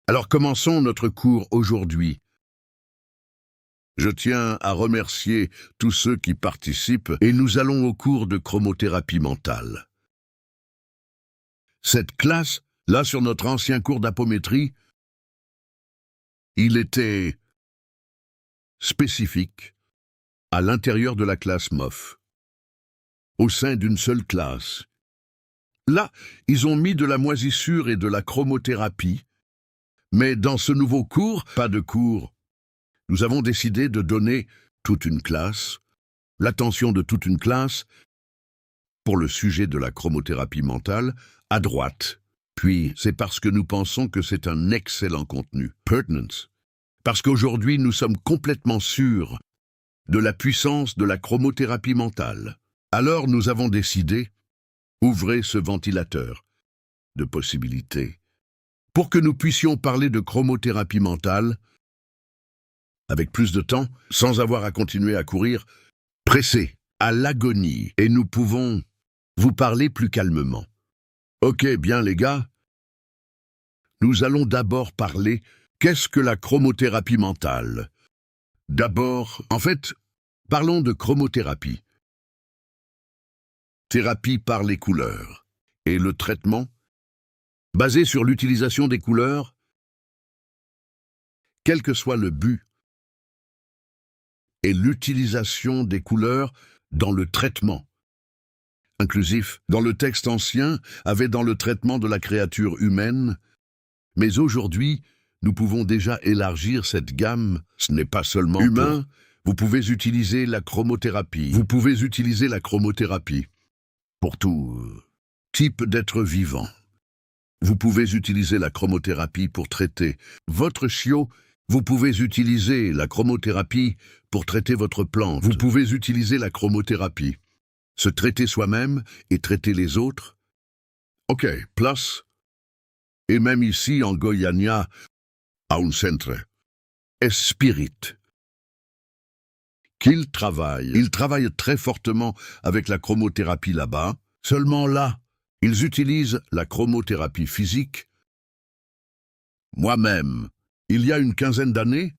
Alors commençons notre cours aujourd'hui. Je tiens à remercier tous ceux qui participent et nous allons au cours de chromothérapie mentale. Cette classe, là sur notre ancien cours d'apométrie, il était spécifique à l'intérieur de la classe MOF, au sein d'une seule classe. Là, ils ont mis de la moisissure et de la chromothérapie, mais dans ce nouveau cours, pas de cours. Nous avons décidé de donner toute une classe, l'attention de toute une classe, pour le sujet de la chromothérapie mentale, à droite. Puis, c'est parce que nous pensons que c'est un excellent contenu, pertinence, parce qu'aujourd'hui nous sommes complètement sûrs de la puissance de la chromothérapie mentale. Alors nous avons décidé, ouvrez ce ventilateur de possibilités, pour que nous puissions parler de chromothérapie mentale, avec plus de temps, sans avoir à continuer à courir, pressés, à l'agonie, et nous pouvons vous parler plus calmement. Ok, bien les gars, nous allons d'abord parler, qu'est-ce que la chromothérapie mentale? D'abord, en fait, parlons de chromothérapie. Thérapie par les couleurs. Et le traitement, basé sur l'utilisation des couleurs, quel que soit le but, et l'utilisation des couleurs dans le traitement. Inclusif, dans le texte ancien, avait dans le traitement de la créature humaine, mais aujourd'hui, nous pouvons déjà élargir cette gamme. Ce n'est pas seulement humain, vous pouvez utiliser la chromothérapie. Vous pouvez utiliser la chromothérapie pour tout type d'être vivant. Vous pouvez utiliser la chromothérapie pour traiter votre chiot. Vous pouvez utiliser la chromothérapie pour traiter votre plante. Vous pouvez utiliser la chromothérapie. Se traiter soi-même et traiter les autres. Ok, place. Et même ici en Goiânia, à un centre. Spirit. Ils travaillent très fortement avec la chromothérapie là-bas. Seulement là, ils utilisent la chromothérapie physique. Moi-même, il y a une quinzaine d'années,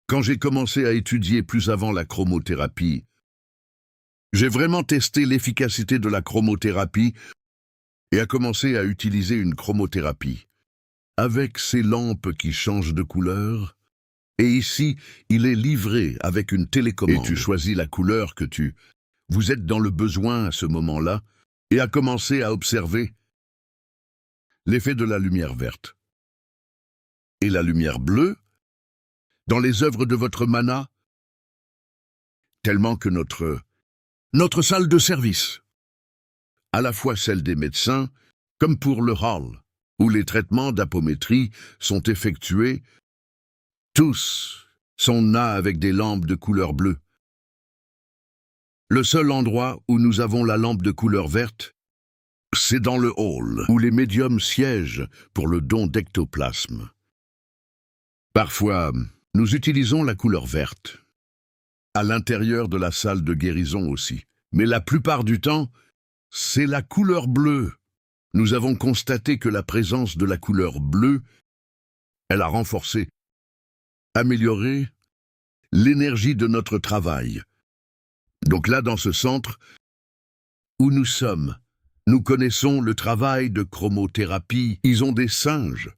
quand j'ai commencé à étudier plus avant la chromothérapie, j'ai vraiment testé l'efficacité de la chromothérapie et a commencé à utiliser une chromothérapie. Avec ces lampes qui changent de couleur, et ici, il est livré avec une télécommande. Et tu choisis la couleur que vous êtes dans le besoin à ce moment-là, et a commencé à observer l'effet de la lumière verte. Et la lumière bleue, dans les œuvres de votre mana, tellement que notre salle de service, à la fois celle des médecins, comme pour le hall, où les traitements d'apométrie sont effectués, tous sont là avec des lampes de couleur bleue. Le seul endroit où nous avons la lampe de couleur verte, c'est dans le hall, où les médiums siègent pour le don d'ectoplasme. Parfois, nous utilisons la couleur verte, à l'intérieur de la salle de guérison aussi. Mais la plupart du temps, c'est la couleur bleue. Nous avons constaté que la présence de la couleur bleue, elle a renforcé, amélioré l'énergie de notre travail. Donc là, dans ce centre où nous sommes, nous connaissons le travail de chromothérapie. Ils ont des singes,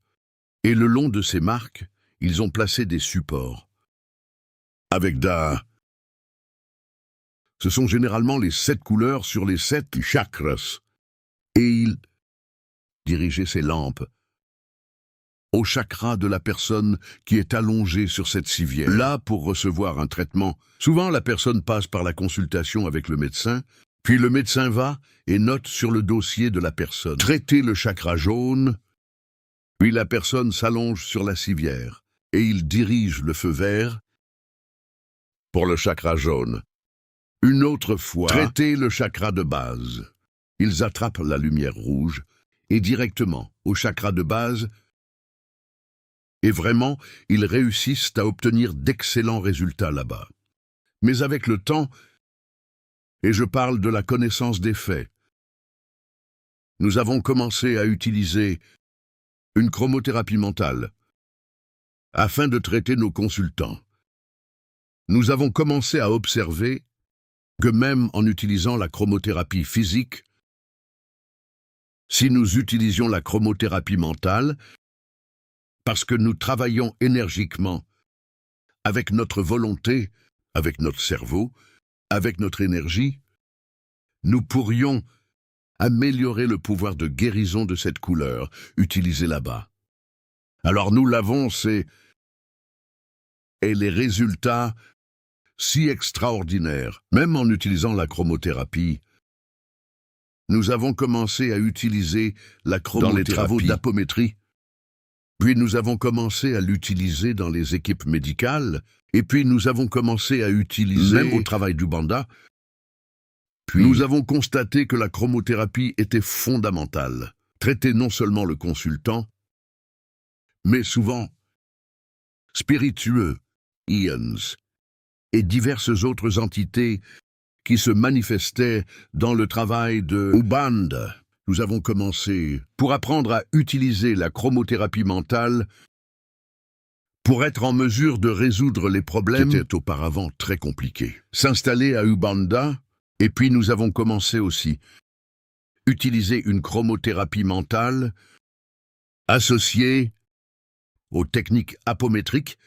et le long de ces marques, ils ont placé des supports. Avec ce sont généralement les 7 couleurs sur les 7 chakras. Et ils dirigeaient ces lampes au chakra de la personne qui est allongée sur cette civière. Là, pour recevoir un traitement, souvent la personne passe par la consultation avec le médecin, puis le médecin va et note sur le dossier de la personne. Traiter le chakra jaune, puis la personne s'allonge sur la civière et il dirige le feu vert pour le chakra jaune. Une autre fois, traiter le chakra de base. Ils attrapent la lumière rouge et directement au chakra de base, et vraiment, ils réussissent à obtenir d'excellents résultats là-bas. Mais avec le temps, et je parle de la connaissance des faits, nous avons commencé à utiliser une chromothérapie mentale, afin de traiter nos consultants. Nous avons commencé à observer que même en utilisant la chromothérapie physique, si nous utilisions la chromothérapie mentale, parce que nous travaillons énergiquement avec notre volonté, avec notre cerveau, avec notre énergie, nous pourrions améliorer le pouvoir de guérison de cette couleur utilisée là-bas. Alors nous l'avons, et les résultats si extraordinaires, même en utilisant la chromothérapie. Nous avons commencé à utiliser la chromothérapie dans les travaux d'apométrie, puis nous avons commencé à l'utiliser dans les équipes médicales, et puis nous avons commencé à utiliser même au travail du Banda. Puis nous avons constaté que la chromothérapie était fondamentale, traiter non seulement le consultant, mais souvent spiritueux, ions, et diverses autres entités qui se manifestaient dans le travail de Ubanda. Nous avons commencé pour apprendre à utiliser la chromothérapie mentale pour être en mesure de résoudre les problèmes qui étaient auparavant très compliqués. S'installer à Ubanda, et puis nous avons commencé aussi utiliser une chromothérapie mentale associée aux techniques apométriques.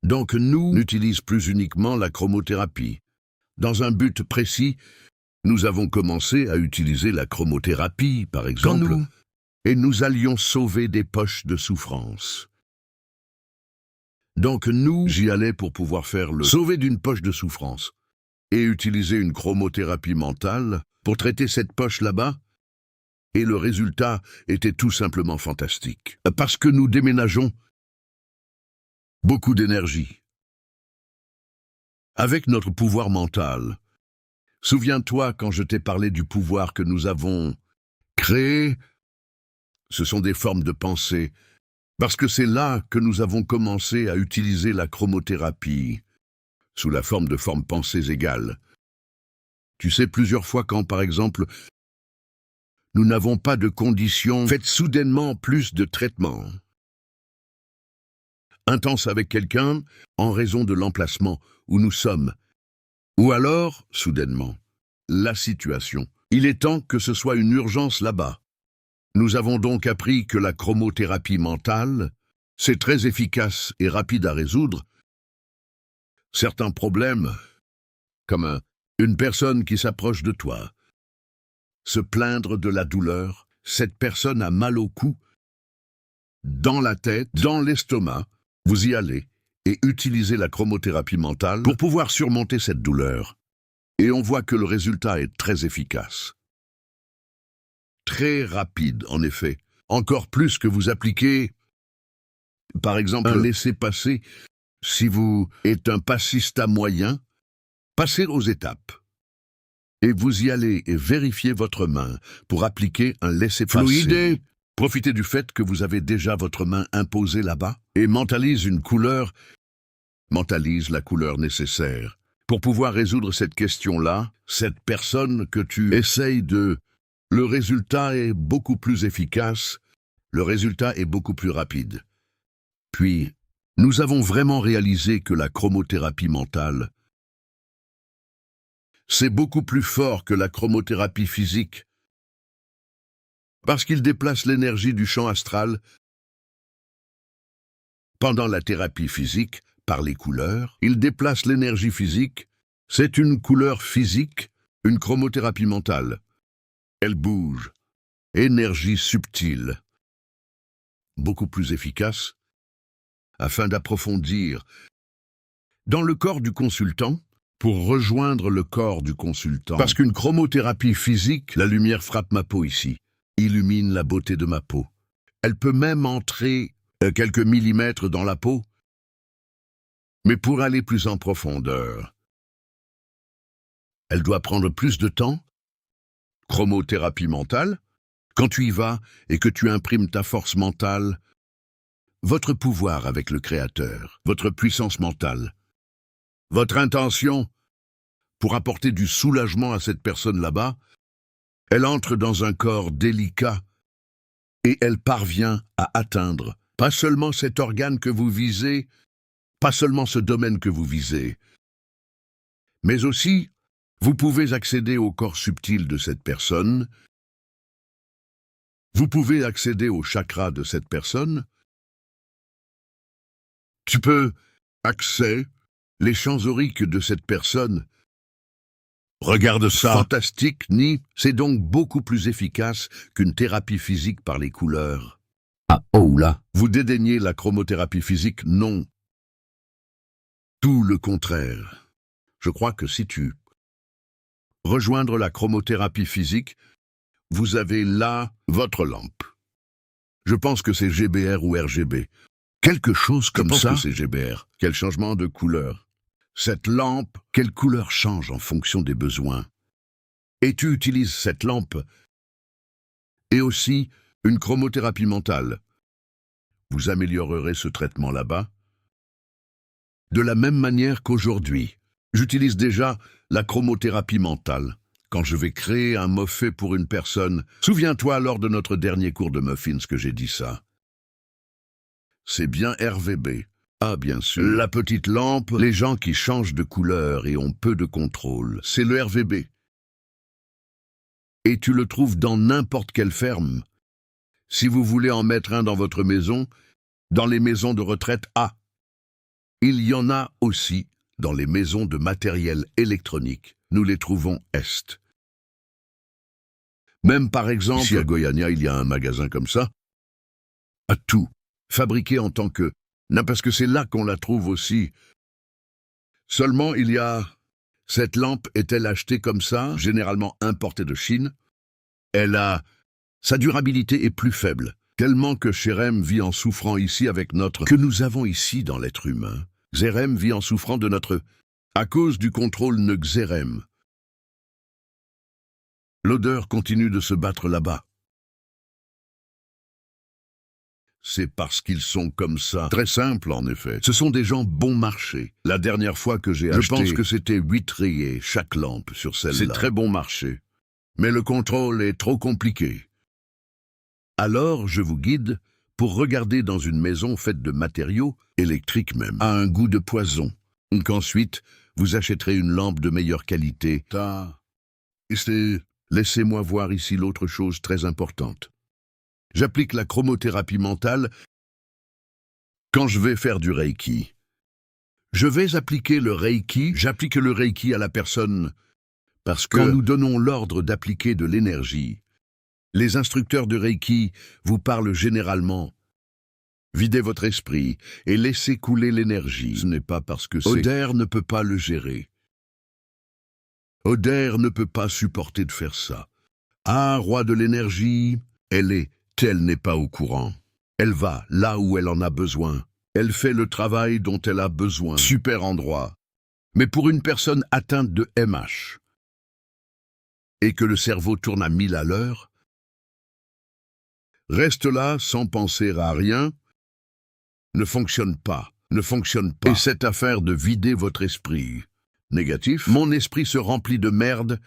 Donc nous n'utilisons plus uniquement la chromothérapie. Dans un but précis, nous avons commencé à utiliser la chromothérapie, par exemple, et nous allions sauver des poches de souffrance. Donc j'y allais pour pouvoir faire le sauver d'une poche de souffrance et utiliser une chromothérapie mentale pour traiter cette poche là-bas, et le résultat était tout simplement fantastique. Parce que nous déménageons beaucoup d'énergie. Avec notre pouvoir mental, souviens-toi quand je t'ai parlé du pouvoir que nous avons créé, ce sont des formes de pensée, parce que c'est là que nous avons commencé à utiliser la chromothérapie, sous la forme de formes pensées égales. Tu sais, plusieurs fois quand, par exemple, nous n'avons pas de conditions, faites soudainement plus de traitements intense avec quelqu'un en raison de l'emplacement où nous sommes, ou alors, soudainement, la situation. Il est temps que ce soit une urgence là-bas. Nous avons donc appris que la chromothérapie mentale, c'est très efficace et rapide à résoudre certains problèmes, comme une personne qui s'approche de toi, se plaindre de la douleur, cette personne a mal au cou, dans la tête, dans l'estomac. Vous y allez et utilisez la chromothérapie mentale pour pouvoir surmonter cette douleur. Et on voit que le résultat est très efficace. Très rapide, en effet. Encore plus que vous appliquez, par exemple, un laissez-passer. Si vous êtes un passista moyen, passez aux étapes. Et vous y allez et vérifiez votre main pour appliquer un laissez-passer. Fluide. Profitez du fait que vous avez déjà votre main imposée là-bas et mentalise la couleur nécessaire. Pour pouvoir résoudre cette question-là, cette personne que tu essayes de... Le résultat est beaucoup plus efficace, le résultat est beaucoup plus rapide. Puis, nous avons vraiment réalisé que la chromothérapie mentale, c'est beaucoup plus fort que la chromothérapie physique, parce qu'il déplace l'énergie du champ astral. Pendant la thérapie physique, par les couleurs, il déplace l'énergie physique. C'est une couleur physique, une chromothérapie mentale. Elle bouge. Énergie subtile. Beaucoup plus efficace, afin d'approfondir dans le corps du consultant, pour rejoindre le corps du consultant. Parce qu'une chromothérapie physique, la lumière frappe ma peau ici, illumine la beauté de ma peau. Elle peut même entrer quelques millimètres dans la peau, mais pour aller plus en profondeur, elle doit prendre plus de temps. Chromothérapie mentale, quand tu y vas et que tu imprimes ta force mentale, votre pouvoir avec le Créateur, votre puissance mentale, votre intention pour apporter du soulagement à cette personne là-bas, elle entre dans un corps délicat Et elle parvient à atteindre pas seulement cet organe que vous visez, pas seulement ce domaine que vous visez, mais aussi, vous pouvez accéder au corps subtil de cette personne, vous pouvez accéder au chakra de cette personne, tu peux accéder les champs auriques de cette personne. Regarde ça. Fantastique, c'est donc beaucoup plus efficace qu'une thérapie physique par les couleurs. Ah, oh là. Vous dédaignez la chromothérapie physique? Non. Tout le contraire. Je crois que si tu rejoindre la chromothérapie physique, vous avez là votre lampe. Je pense que c'est GBR ou RGB. Quelque chose comme ça. Je pense que c'est GBR. Quel changement de couleur. Cette lampe, quelle couleur change en fonction des besoins. Et tu utilises cette lampe et aussi une chromothérapie mentale. Vous améliorerez ce traitement là-bas. De la même manière qu'aujourd'hui, j'utilise déjà la chromothérapie mentale. Quand je vais créer un moffet pour une personne, souviens-toi lors de notre dernier cours de muffins que j'ai dit ça. C'est bien RVB. Ah, bien sûr. La petite lampe, les gens qui changent de couleur et ont peu de contrôle, c'est le RVB. Et tu le trouves dans n'importe quelle ferme. Si vous voulez en mettre un dans votre maison, dans les maisons de retraite A. Il y en a aussi dans les maisons de matériel électronique. Nous les trouvons Est. Même par exemple, ici à Goiânia, il y a un magasin comme ça. À tout. Fabriqué en tant que... Non, parce que c'est là qu'on la trouve aussi. Seulement, il y a... Cette lampe est-elle achetée comme ça, généralement importée de Chine? Sa durabilité est plus faible, tellement que Xérem vit en souffrant ici avec notre... que nous avons ici dans l'être humain. Xérem vit en souffrant de notre... à cause du contrôle de Xérem. L'odeur continue de se battre là-bas. C'est parce qu'ils sont comme ça. Très simple, en effet. Ce sont des gens bon marché. La dernière fois que j'ai acheté... Je pense que c'était 8 rayés, chaque lampe sur celle-là. C'est très bon marché. Mais le contrôle est trop compliqué. Alors, je vous guide pour regarder dans une maison faite de matériaux, électriques même, à un goût de poison. Qu'ensuite, vous achèterez une lampe de meilleure qualité. Laissez-moi voir ici l'autre chose très importante. J'applique la chromothérapie mentale quand je vais faire du Reiki. Je vais appliquer le Reiki, j'applique le Reiki à la personne parce que quand nous donnons l'ordre d'appliquer de l'énergie, les instructeurs de Reiki vous parlent généralement. Videz votre esprit et laissez couler l'énergie. Ce n'est pas parce que Oder ne peut pas le gérer. Oder ne peut pas supporter de faire ça. Ah, roi de l'énergie, elle n'est pas au courant. Elle va là où elle en a besoin. Elle fait le travail dont elle a besoin. Super endroit. Mais pour une personne atteinte de MH, et que le cerveau tourne à 1000 à l'heure, reste là sans penser à rien, ne fonctionne pas. Et cette affaire de vider votre esprit, négatif, mon esprit se remplit de merde.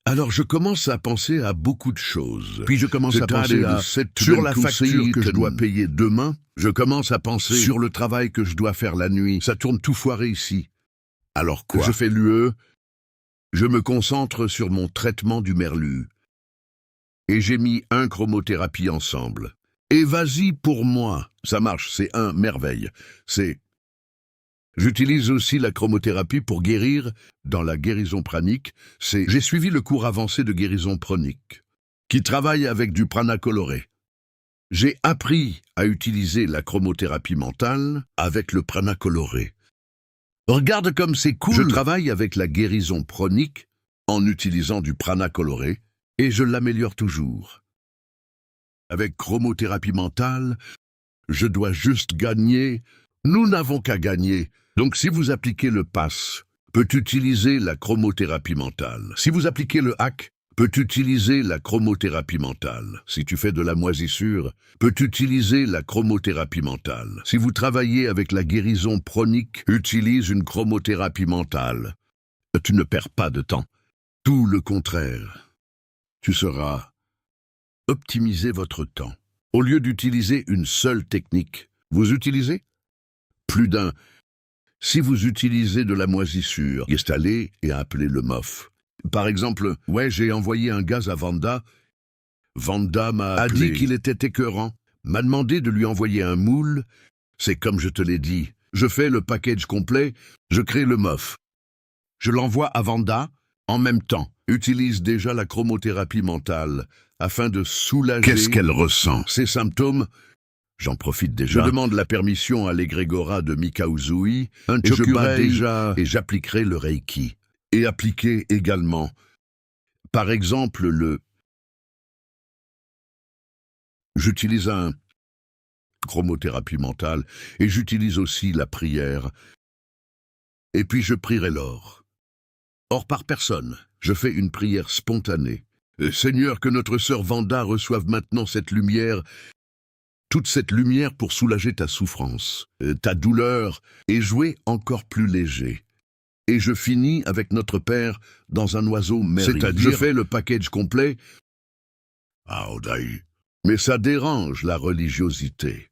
Alors je commence à penser à beaucoup de choses. Puis je commence à penser sur la facture que je dois payer demain. Je commence à penser sur le travail que je dois faire la nuit. Ça tourne tout foiré ici. Alors quoi? Je fais l'UE. Je me concentre sur mon traitement du merlu. Et j'ai mis un chromothérapie ensemble. Et vas-y pour moi. Ça marche, c'est un merveille. J'utilise aussi la chromothérapie pour guérir dans la guérison pranique. J'ai suivi le cours avancé de guérison pranique, qui travaille avec du prana coloré. J'ai appris à utiliser la chromothérapie mentale avec le prana coloré. Regarde comme c'est cool! Je travaille avec la guérison pranique en utilisant du prana coloré et je l'améliore toujours. Avec chromothérapie mentale, je dois juste gagner. Nous n'avons qu'à gagner. Donc si vous appliquez le PASS, peut utiliser la chromothérapie mentale. Si vous appliquez le hack, peut utiliser la chromothérapie mentale. Si tu fais de la moisissure, peut utiliser la chromothérapie mentale. Si vous travaillez avec la guérison pranique, utilise une chromothérapie mentale. Tu ne perds pas de temps. Tout le contraire. Tu sauras optimiser votre temps. Au lieu d'utiliser une seule technique, vous utilisez plus d'un. Si vous utilisez de la moisissure, installez et appelez le MOF. Par exemple, ouais, j'ai envoyé un gaz à Vanda. Vanda m'a dit qu'il était écœurant, m'a demandé de lui envoyer un moule. C'est comme je te l'ai dit. Je fais le package complet, je crée le MOF. Je l'envoie à Vanda en même temps. Utilise déjà la chromothérapie mentale afin de soulager. Qu'est-ce qu'elle ressent? Ses symptômes. J'en profite déjà. Je demande la permission à l'égrégora de Mikauzui, et je bats déjà et j'appliquerai le Reiki. Et appliquer également. Par exemple, j'utilise un chromothérapie mentale et j'utilise aussi la prière. Et puis je prierai l'or. Or par personne, je fais une prière spontanée. Seigneur, que notre sœur Vanda reçoive maintenant cette lumière, toute cette lumière pour soulager ta souffrance, ta douleur, et jouer encore plus léger. Et je finis avec notre Père dans un oiseau merveilleux. C'est-à-dire, je fais le package complet. Ah, Odaï. Mais ça dérange la religiosité.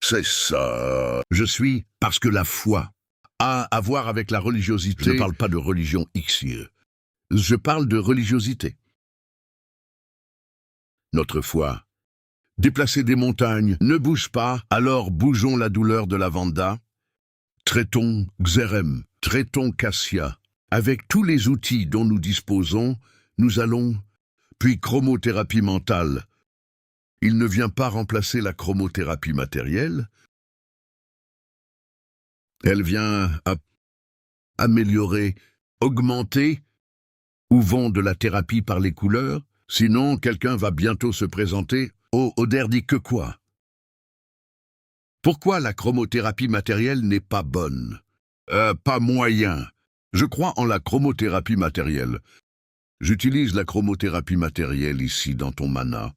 C'est ça. Je suis, parce que la foi a à voir avec la religiosité. Je ne parle pas de religion XIE. Je parle de religiosité. Notre foi. Déplacer des montagnes, ne bouge pas, alors bougeons la douleur de la Vanda. Traitons Xerem, traitons Cassia. Avec tous les outils dont nous disposons, nous allons, puis chromothérapie mentale. Il ne vient pas remplacer la chromothérapie matérielle. Elle vient améliorer, augmenter, ou vont de la thérapie par les couleurs. Sinon, quelqu'un va bientôt se présenter. Oh, Oder dit que quoi? Pourquoi la chromothérapie matérielle n'est pas bonne? Pas moyen. Je crois en la chromothérapie matérielle. J'utilise la chromothérapie matérielle ici dans ton mana.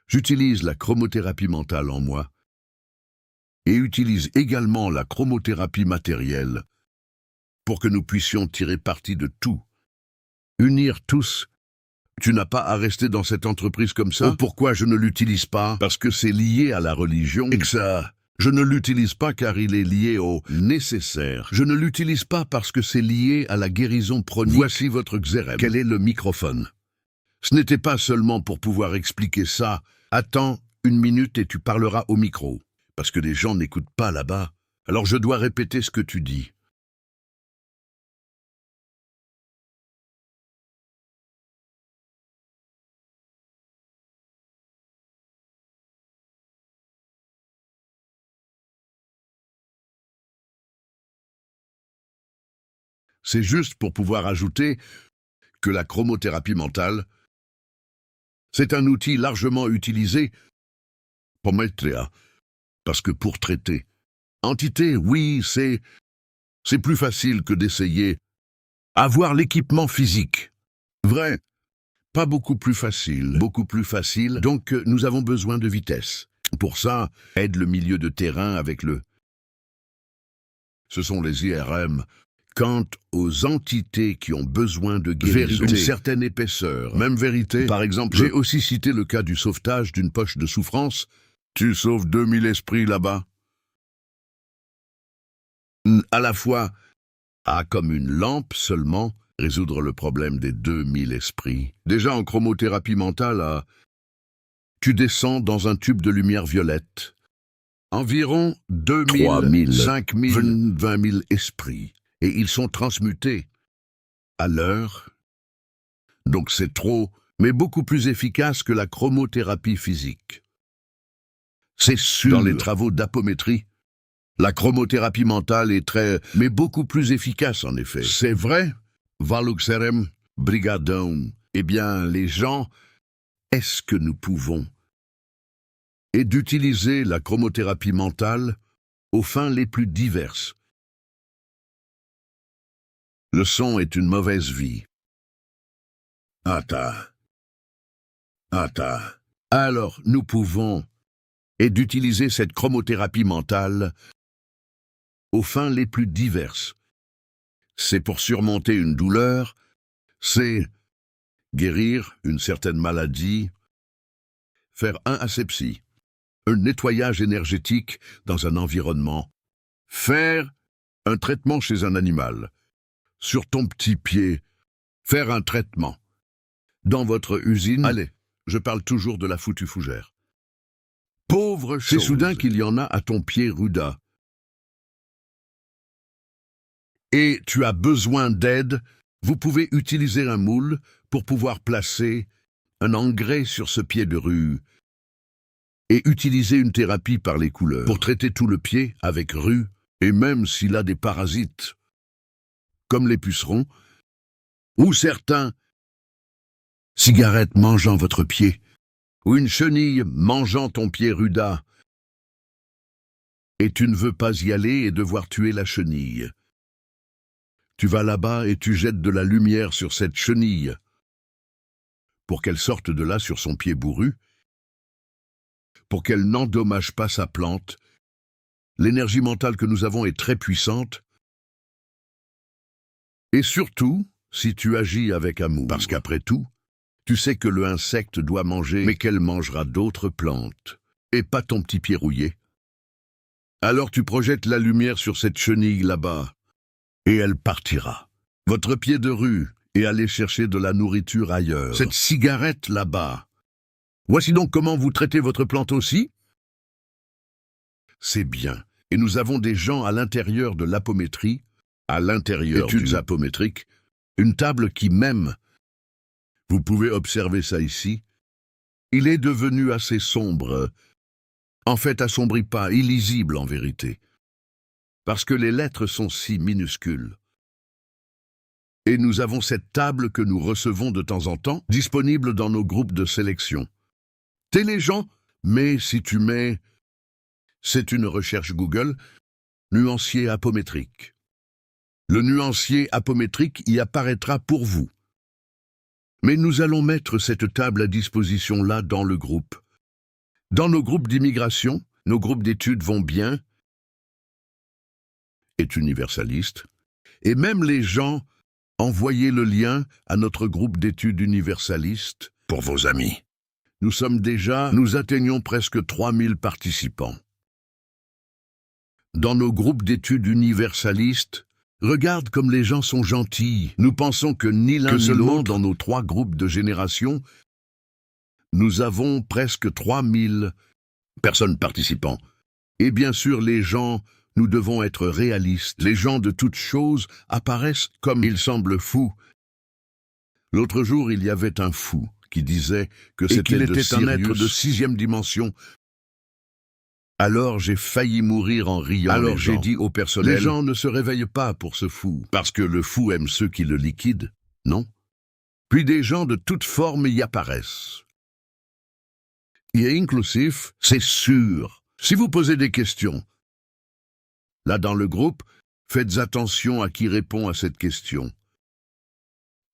J'utilise la chromothérapie mentale en moi. Et utilise également la chromothérapie matérielle pour que nous puissions tirer parti de tout. Unir tous. Tu n'as pas à rester dans cette entreprise comme ça? Oh, pourquoi je ne l'utilise pas? Parce que c'est lié à la religion. Et que ça, je ne l'utilise pas car il est lié au nécessaire. Je ne l'utilise pas parce que c'est lié à la guérison chronique. Voici votre Xerem. Quel est le microphone? Ce n'était pas seulement pour pouvoir expliquer ça. Attends 1 minute et tu parleras au micro. Parce que les gens n'écoutent pas là-bas. Alors je dois répéter ce que tu dis. C'est juste pour pouvoir ajouter que la chromothérapie mentale, c'est un outil largement utilisé pour Maitreya, parce que pour traiter. Entité, oui, c'est plus facile que d'essayer. Avoir l'équipement physique. Vrai, pas beaucoup plus facile. Beaucoup plus facile, donc nous avons besoin de vitesse. Pour ça, aide le milieu de terrain avec le... Ce sont les IRM. Quant aux entités qui ont besoin de guérison, une certaine épaisseur, même vérité. Par exemple, j'ai aussi cité le cas du sauvetage d'une poche de souffrance. Tu sauves 2000 esprits là-bas. À la fois, comme une lampe seulement, résoudre le problème des 2000 esprits. Déjà en chromothérapie mentale, tu descends dans un tube de lumière violette. Environ 2000, 3000, 5000, 20 000 esprits. Et ils sont transmutés à l'heure. Donc c'est trop, mais beaucoup plus efficace que la chromothérapie physique. C'est sûr. Dans les travaux d'apométrie, la chromothérapie mentale est mais beaucoup plus efficace en effet. C'est vrai, Valuxerem, Brigadon. Eh bien, les gens, est-ce que nous pouvons? Et d'utiliser la chromothérapie mentale aux fins les plus diverses. Le son est une mauvaise vie. Ata. Alors, nous pouvons, et d'utiliser cette chromothérapie mentale aux fins les plus diverses. C'est pour surmonter une douleur, c'est guérir une certaine maladie, faire un asepsie, un nettoyage énergétique dans un environnement, faire un traitement chez un animal, sur ton petit pied, faire un traitement. Dans votre usine, allez, je parle toujours de la foutue fougère. Pauvre chose. C'est soudain qu'il y en a à ton pied, Ruda. Et tu as besoin d'aide, vous pouvez utiliser un moule pour pouvoir placer un engrais sur ce pied de rue et utiliser une thérapie par les couleurs pour traiter tout le pied avec rue, et même s'il a des parasites, comme les pucerons, ou certains cigarettes mangeant votre pied, ou une chenille mangeant ton pied, Ruda, et tu ne veux pas y aller et devoir tuer la chenille. Tu vas là-bas et tu jettes de la lumière sur cette chenille pour qu'elle sorte de là sur son pied bourru, pour qu'elle n'endommage pas sa plante. L'énergie mentale que nous avons est très puissante. Et surtout, si tu agis avec amour, parce qu'après tout, tu sais que le insecte doit manger, mais qu'elle mangera d'autres plantes, et pas ton petit pied rouillé. Alors tu projettes la lumière sur cette chenille là-bas, et elle partira. Votre pied de rue, et allez chercher de la nourriture ailleurs. Cette cigarette là-bas. Voici donc comment vous traitez votre plante aussi. C'est bien. Et nous avons des gens à l'intérieur de l'apométrie, à l'intérieur d'études apométriques, une table qui m'aime. Vous pouvez observer ça ici. Il est devenu assez sombre. En fait, assombri pas, illisible en vérité. Parce que les lettres sont si minuscules. Et nous avons cette table que nous recevons de temps en temps, disponible dans nos groupes de sélection. T'es les gens, mais si tu mets... C'est une recherche Google, nuancier apométrique. Le nuancier apométrique y apparaîtra pour vous. Mais nous allons mettre cette table à disposition là dans le groupe. Dans nos groupes d'immigration, nos groupes d'études vont bien, est universaliste, et même les gens, envoyez le lien à notre groupe d'études universaliste pour vos amis. Nous atteignons presque 3000 participants. Dans nos groupes d'études universalistes, regarde comme les gens sont gentils. Nous pensons que ni l'un ni l'autre, dans nos 3 groupes de génération, nous avons presque 3000 personnes participants. Et bien sûr, les gens, nous devons être réalistes. Les gens de toutes choses apparaissent comme ils semblent fous. L'autre jour, il y avait un fou qui disait que c'était un être de 6e dimension. Alors j'ai failli mourir en riant. Alors j'ai dit au personnel, les gens ne se réveillent pas pour ce fou, parce que le fou aime ceux qui le liquident, non? Puis des gens de toutes formes y apparaissent. Et inclusif, c'est sûr. Si vous posez des questions, là dans le groupe, faites attention à qui répond à cette question.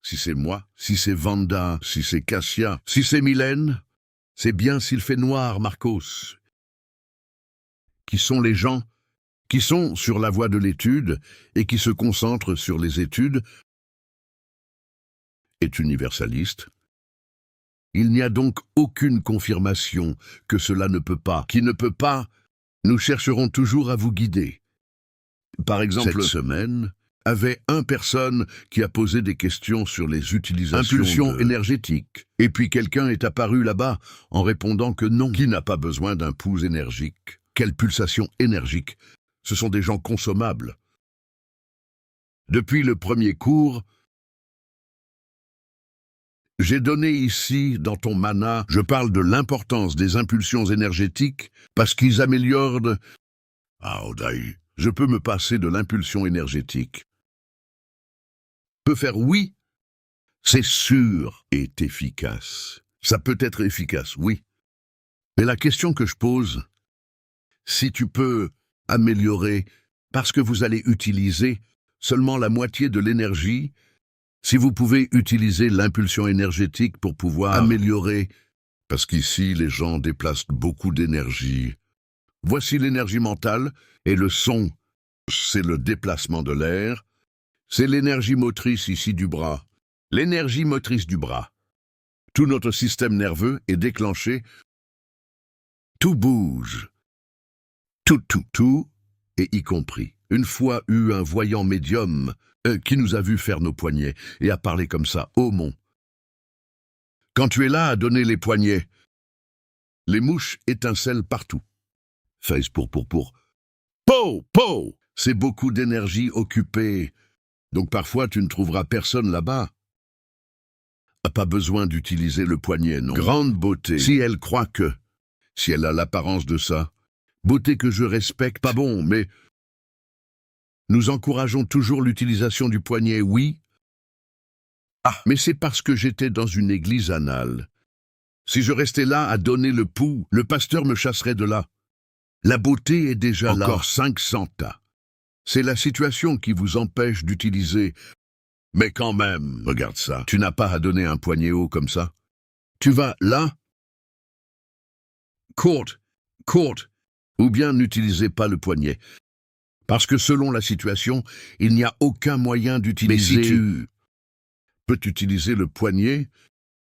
Si c'est moi, si c'est Vanda, si c'est Cassia, si c'est Mylène, c'est bien s'il fait noir, Marcos. Qui sont les gens qui sont sur la voie de l'étude et qui se concentrent sur les études, est universaliste. Il n'y a donc aucune confirmation que cela ne peut pas. Qui ne peut pas, nous chercherons toujours à vous guider. Par exemple, cette semaine, avait une personne qui a posé des questions sur les impulsions énergétiques. Et puis quelqu'un est apparu là-bas en répondant que non, qui n'a pas besoin d'un pouls énergique. Quelle pulsation énergique! Ce sont des gens consommables. Depuis le premier cours, j'ai donné ici, dans ton mana, je parle de l'importance des impulsions énergétiques parce qu'ils améliorent... Ah, Odaï, je peux me passer de l'impulsion énergétique. Peut faire oui, c'est sûr, est efficace. Ça peut être efficace, oui. Mais la question que je pose, si tu peux améliorer, parce que vous allez utiliser seulement la moitié de l'énergie, si vous pouvez utiliser l'impulsion énergétique pour pouvoir améliorer, parce qu'ici les gens déplacent beaucoup d'énergie. Voici l'énergie mentale, et le son, c'est le déplacement de l'air, c'est l'énergie motrice ici du bras, l'énergie motrice du bras. Tout notre système nerveux est déclenché Tout bouge. Tout, et y compris. Une fois eu un voyant médium qui nous a vu faire nos poignets et a parlé comme ça. Oh mon. Quand tu es là à donner les poignets, les mouches étincellent partout. Face pour. Po! C'est beaucoup d'énergie occupée. Donc parfois tu ne trouveras personne là-bas. Pas besoin d'utiliser le poignet, non. Grande beauté. Si elle croit que, si elle a l'apparence de ça, beauté que je respecte, pas bon, mais nous encourageons toujours l'utilisation du poignet, oui. Mais c'est parce que j'étais dans une église anale. Si je restais là à donner le pouls, le pasteur me chasserait de là. La beauté est déjà là. Encore 500 tas. C'est la situation qui vous empêche d'utiliser. Mais quand même, regarde ça, tu n'as pas à donner un poignet haut comme ça. Tu vas là, court, ou bien n'utilisez pas le poignet. Parce que selon la situation, il n'y a aucun moyen d'utiliser... Mais si tu peux utiliser le poignet,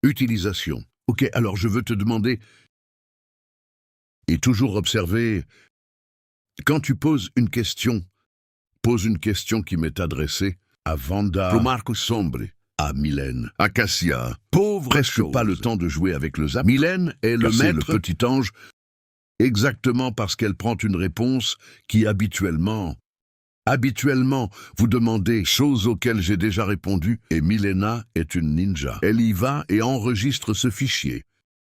utilisation. Ok, alors je veux te demander... Et toujours observer... Quand tu poses une question qui m'est adressée à Vanda, à Marco Sombre, à Mylène, à Cassia. Pauvre presque chose. Pas le temps de jouer avec le zap. Mylène est le maître, le petit ange, exactement parce qu'elle prend une réponse qui habituellement, vous demandez choses auxquelles j'ai déjà répondu, et Milena est une ninja. Elle y va et enregistre ce fichier.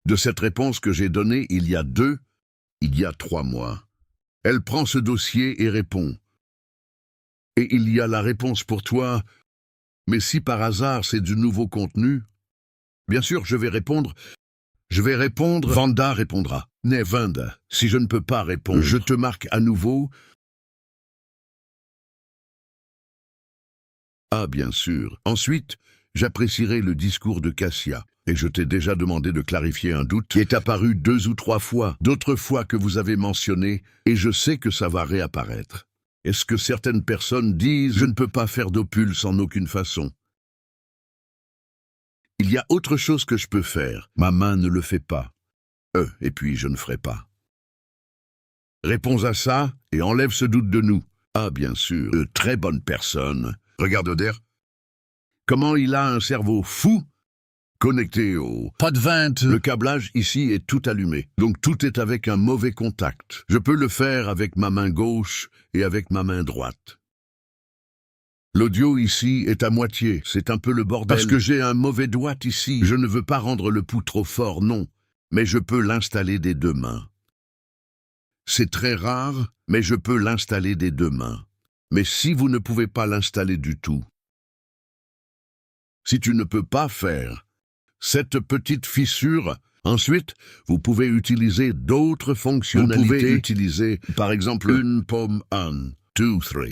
De cette réponse que j'ai donnée il y a 3 mois. Elle prend ce dossier et répond. Et il y a la réponse pour toi, mais si par hasard c'est du nouveau contenu, bien sûr je vais répondre, Vanda répondra. Mais Vanda, si je ne peux pas répondre, je te marque à nouveau. Ah bien sûr. Ensuite, j'apprécierai le discours de Cassia, et je t'ai déjà demandé de clarifier un doute qui est apparu 2 ou 3 fois, d'autres fois que vous avez mentionné, et je sais que ça va réapparaître. Est-ce que certaines personnes disent « Je ne peux pas faire d'opulse en aucune façon ». Il y a autre chose que je peux faire. Ma main ne le fait pas. Et puis je ne ferai pas. Réponds à ça et enlève ce doute de nous. Ah, bien sûr, très bonne personne. Regarde Oder. Comment il a un cerveau fou, connecté au... Pas de 20. Le câblage ici est tout allumé. Donc tout est avec un mauvais contact. Je peux le faire avec ma main gauche et avec ma main droite. L'audio ici est à moitié, c'est un peu le bordel. Parce que j'ai un mauvais doigt ici. Je ne veux pas rendre le pouls trop fort, non. Mais je peux l'installer des 2 mains. C'est très rare, mais je peux l'installer des 2 mains. Mais si vous ne pouvez pas l'installer du tout, si tu ne peux pas faire cette petite fissure, ensuite, vous pouvez utiliser d'autres fonctionnalités. Vous pouvez utiliser, par exemple, une paume 1, 2, 3.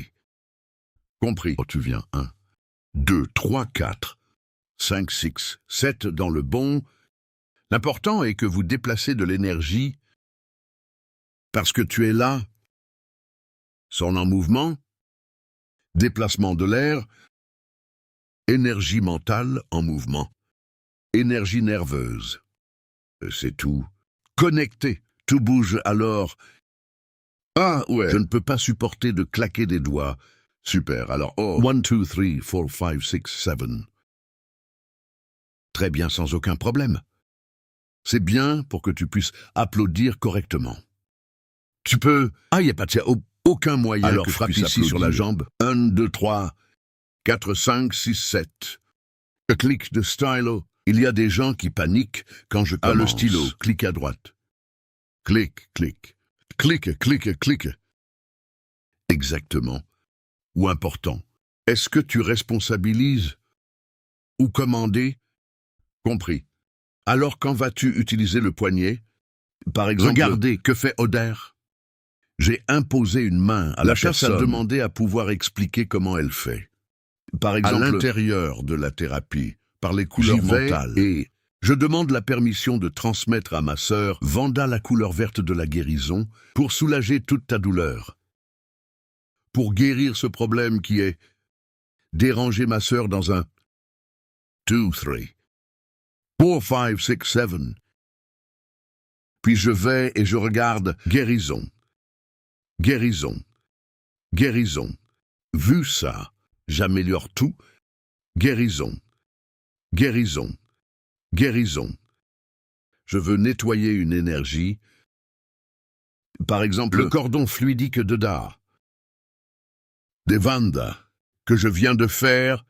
Compris. Oh, tu viens 1, 2, 3, 4, 5, 6, 7 dans le bon. L'important est que vous déplacez de l'énergie parce que tu es là. Son en mouvement, déplacement de l'air, énergie mentale en mouvement, énergie nerveuse. C'est tout. Connecté, tout bouge alors. Ah ouais, je ne peux pas supporter de claquer des doigts. Super, alors 1, 2, 3, 4, 5, 6, 7. Très bien, sans aucun problème. C'est bien pour que tu puisses applaudir correctement. Tu peux... Ah, il n'y a pas de... aucun moyen alors, que je puisse ici applaudir. Sur la jambe. 1, 2, 3, 4, 5, 6, 7. Le clic de stylo. Il y a des gens qui paniquent quand je commence. Ah, le stylo, clique à droite. Clic, clic. Clique, clique, clique. Exactement. Ou important. Est-ce que tu responsabilises ou commander? Compris. Alors quand vas-tu utiliser le poignet? Par exemple, regardez, que fait Oder? J'ai imposé une main à la personne. La chasse a demandé à pouvoir expliquer comment elle fait. Par exemple, à l'intérieur de la thérapie, par les couleurs mentales. Et je demande la permission de transmettre à ma sœur Vanda la couleur verte de la guérison pour soulager toute ta douleur. Pour guérir ce problème qui est déranger ma sœur dans un 2, 3, 4, 5, 6, 7. Puis je vais et je regarde guérison. Guérison. Guérison. Vu ça, j'améliore tout. Guérison. Guérison. Guérison. Je veux nettoyer une énergie. Par exemple, le cordon fluidique de Da. Des Vanda, que je viens de faire,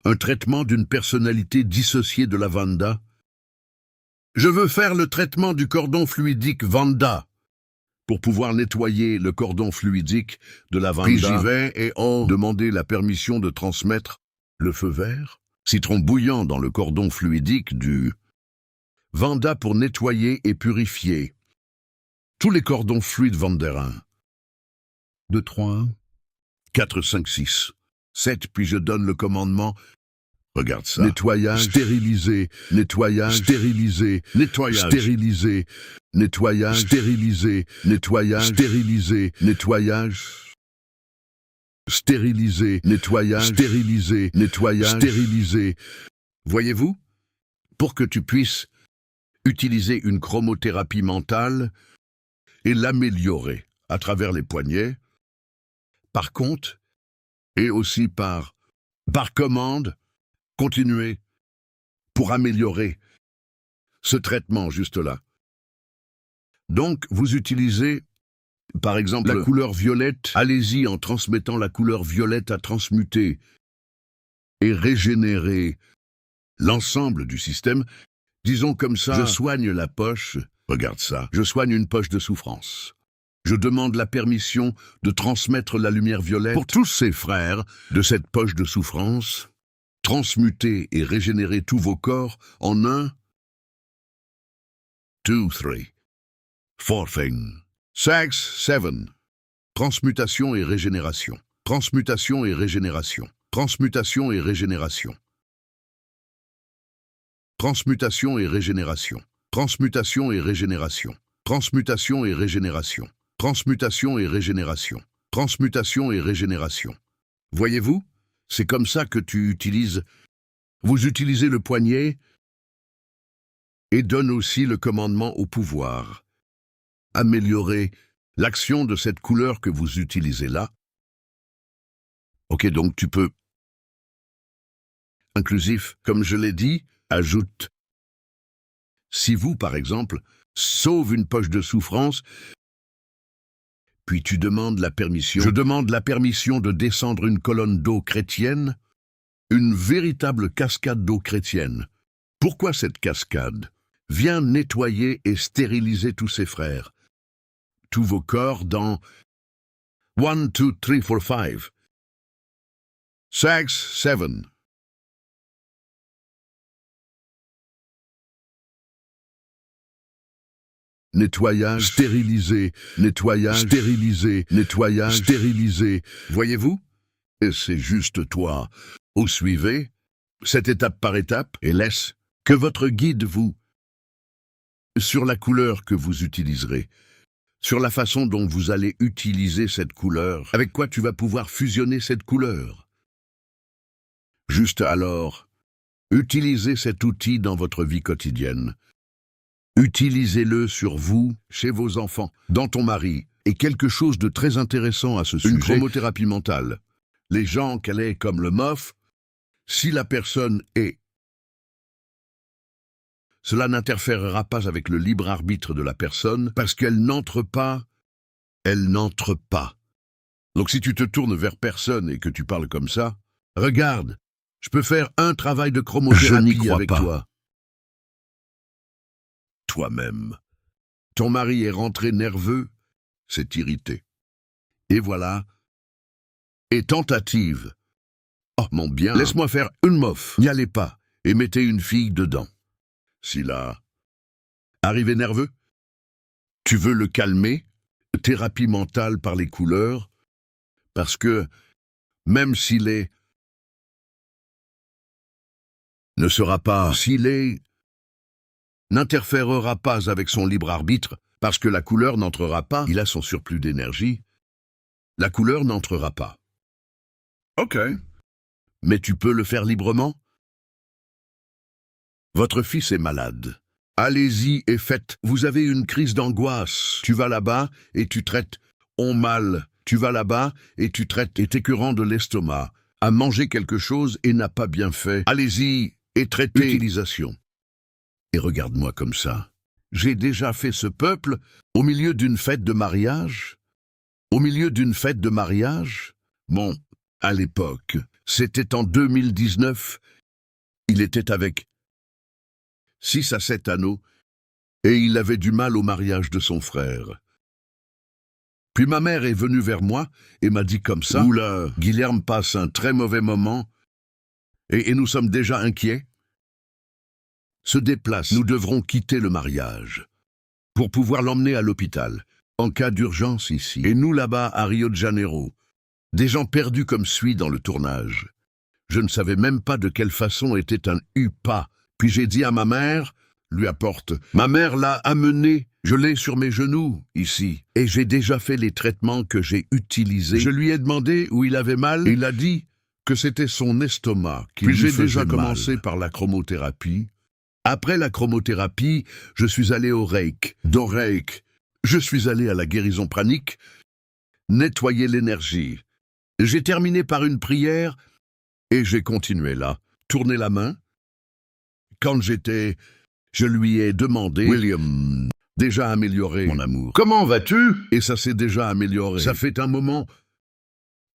un traitement d'une personnalité dissociée de la Vanda. Je veux faire le traitement du cordon fluidique Vanda, pour pouvoir nettoyer le cordon fluidique de la Vanda. Puis j'y vais et demander la permission de transmettre le feu vert, citron bouillant dans le cordon fluidique du Vanda pour nettoyer et purifier tous les cordons fluides vandérins. 2, 3, 4, 5, 6, 7, puis je donne le commandement. Regarde ça. Nettoyage, stérilisé, nettoyage, stérilisé, nettoyage, stérilisé, nettoyage, stérilisé, nettoyage, stérilisé, nettoyage, stérilisé, nettoyage, stérilisé, nettoyage, stérilisé. Voyez-vous? Pour que tu puisses utiliser une chromothérapie mentale et l'améliorer à travers les poignets, par compte, et aussi par commande, continuez pour améliorer ce traitement juste là. Donc, vous utilisez, par exemple, la couleur violette. Allez-y en transmettant la couleur violette à transmuter et régénérer l'ensemble du système. Disons comme ça, je soigne la poche, regarde ça, je soigne une poche de souffrance. Je demande la permission de transmettre la lumière violette pour tous ces frères de cette poche de souffrance. Transmuter et régénérer tous vos corps en 1, 2, 3, 4 thing, 6, 7. Transmutation et régénération. Transmutation et régénération. Transmutation et régénération. Transmutation et régénération. Transmutation et régénération. Transmutation et régénération. Transmutation et régénération. Transmutation et régénération. Voyez-vous? C'est comme ça que vous utilisez le poignet et donne aussi le commandement au pouvoir. Améliorer l'action de cette couleur que vous utilisez là. Ok, donc tu peux. Inclusif, comme je l'ai dit, ajoute. Si vous, par exemple, sauve une poche de souffrance, puis tu demandes la permission. Je demande la permission de descendre une colonne d'eau chrétienne, une véritable cascade d'eau chrétienne. Pourquoi cette cascade? Viens nettoyer et stériliser tous ses frères. Tous vos corps dans 1, 2, 3, 4, 5, 6, 7. Nettoyage, stérilisé, nettoyage, stérilisé, nettoyage, stérilisé. Voyez-vous? Et c'est juste toi. Vous suivez, cette étape par étape, et laisse que votre guide vous, sur la couleur que vous utiliserez, sur la façon dont vous allez utiliser cette couleur, avec quoi tu vas pouvoir fusionner cette couleur. Juste alors, utilisez cet outil dans votre vie quotidienne. Utilisez-le sur vous, chez vos enfants, dans ton mari, et quelque chose de très intéressant à ce sujet. Une chromothérapie mentale. Les gens qu'elle est comme le MOF, si la personne est. Cela n'interférera pas avec le libre arbitre de la personne, parce qu'elle n'entre pas. Elle n'entre pas. Donc si tu te tournes vers personne et que tu parles comme ça, regarde, je peux faire un travail de chromothérapie avec toi. Toi-même. Ton mari est rentré nerveux, c'est irrité. Et voilà. Et tentative. Oh mon bien, laisse-moi faire une MOF. N'y allez pas, et mettez une fille dedans. Si là, arrivé nerveux, tu veux le calmer, thérapie mentale par les couleurs, parce que, même s'il est, ne sera pas, s'il est, n'interférera pas avec son libre arbitre, parce que la couleur n'entrera pas, il a son surplus d'énergie, la couleur n'entrera pas. Ok. Mais tu peux le faire librement? Votre fils est malade. Allez-y et faites. Vous avez une crise d'angoisse. Tu vas là-bas et tu traites. On mal. Tu vas là-bas et tu traites. Et t'écœurant de l'estomac. A mangé quelque chose et n'a pas bien fait. Allez-y et traitez. Utilisation. Et regarde-moi comme ça. J'ai déjà fait ce peuple au milieu d'une fête de mariage. Au milieu d'une fête de mariage. Bon, à l'époque, c'était en 2019. Il était avec 6 à 7 anneaux, et il avait du mal au mariage de son frère. Puis ma mère est venue vers moi et m'a dit comme ça, « Oula, Guilherme passe un très mauvais moment, et nous sommes déjà inquiets. Se déplace, nous devrons quitter le mariage, pour pouvoir l'emmener à l'hôpital, en cas d'urgence ici. Et nous là-bas, à Rio de Janeiro, des gens perdus comme suit dans le tournage. Je ne savais même pas de quelle façon était un UPA. Puis j'ai dit à ma mère, lui apporte. Ma mère l'a amené, je l'ai sur mes genoux, ici. Et j'ai déjà fait les traitements que j'ai utilisés. Je lui ai demandé où il avait mal. Il a dit que c'était son estomac qui lui faisait mal. Puis j'ai déjà commencé par la chromothérapie. Après la chromothérapie, je suis allé au Reiki. Dans Reiki, je suis allé à la guérison pranique, nettoyer l'énergie. J'ai terminé par une prière et j'ai continué là, tourner la main. Quand je lui ai demandé, William, déjà amélioré, mon amour. Comment vas-tu? Et ça s'est déjà amélioré. Ça fait un moment.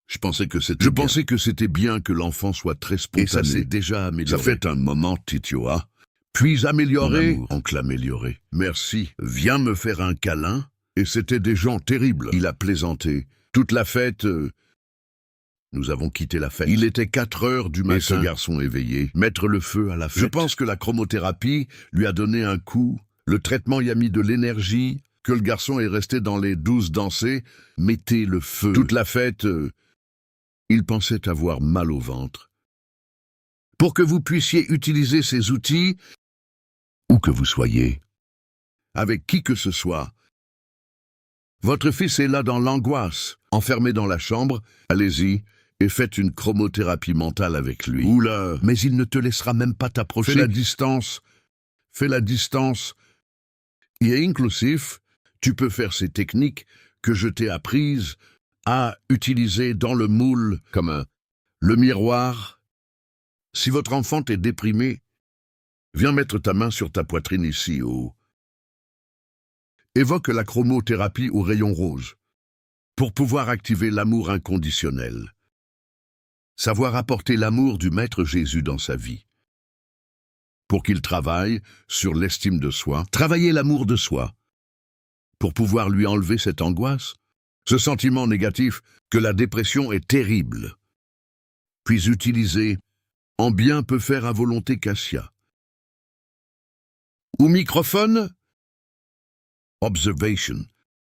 Je pensais que c'était bien que l'enfant soit très spontané. Et ça s'est déjà amélioré. Ça fait un moment, Titioa. Puis amélioré, oncle amélioré. Merci. Viens me faire un câlin. Et c'était des gens terribles. Il a plaisanté. Toute la fête. Nous avons quitté la fête. Il était 4 heures du matin. Et ce garçon éveillé, mettre le feu à la fête. Je pense que la chromothérapie lui a donné un coup. Le traitement y a mis de l'énergie. Que le garçon est resté dans les 12 dansées. Mettez le feu. Toute la fête, il pensait avoir mal au ventre. Pour que vous puissiez utiliser ces outils, où que vous soyez, avec qui que ce soit, votre fils est là dans l'angoisse, enfermé dans la chambre, allez-y, et faites une chromothérapie mentale avec lui. Oula, mais il ne te laissera même pas t'approcher. Fais la distance. Et inclusif, tu peux faire ces techniques que je t'ai apprises à utiliser dans le moule, comme le miroir. Si votre enfant est déprimé, viens mettre ta main sur ta poitrine ici, haut. Évoque la chromothérapie au rayon rose, pour pouvoir activer l'amour inconditionnel. Savoir apporter l'amour du Maître Jésus dans sa vie. Pour qu'il travaille sur l'estime de soi, travailler l'amour de soi, pour pouvoir lui enlever cette angoisse, ce sentiment négatif que la dépression est terrible. Puis utiliser en bien peut faire à volonté Cassia. Ou microphone, observation.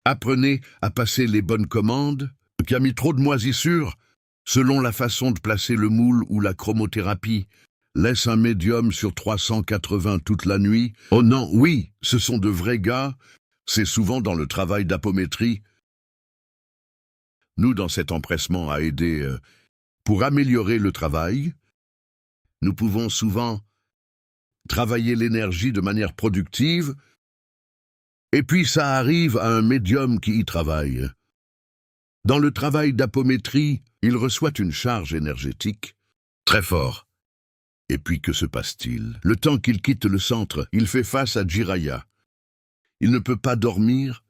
Apprenez à passer les bonnes commandes, qui a mis trop de moisissures, selon la façon de placer le moule ou la chromothérapie. Laisse un médium sur 380 toute la nuit. Oh non, oui, ce sont de vrais gars. C'est souvent dans le travail d'apométrie. Nous, dans cet empressement à aider pour améliorer le travail, nous pouvons souvent travailler l'énergie de manière productive, et puis ça arrive à un médium qui y travaille. Dans le travail d'apométrie, il reçoit une charge énergétique très forte. Et puis que se passe-t-il? Le temps qu'il quitte le centre, il fait face à Jiraya. Il ne peut pas dormir,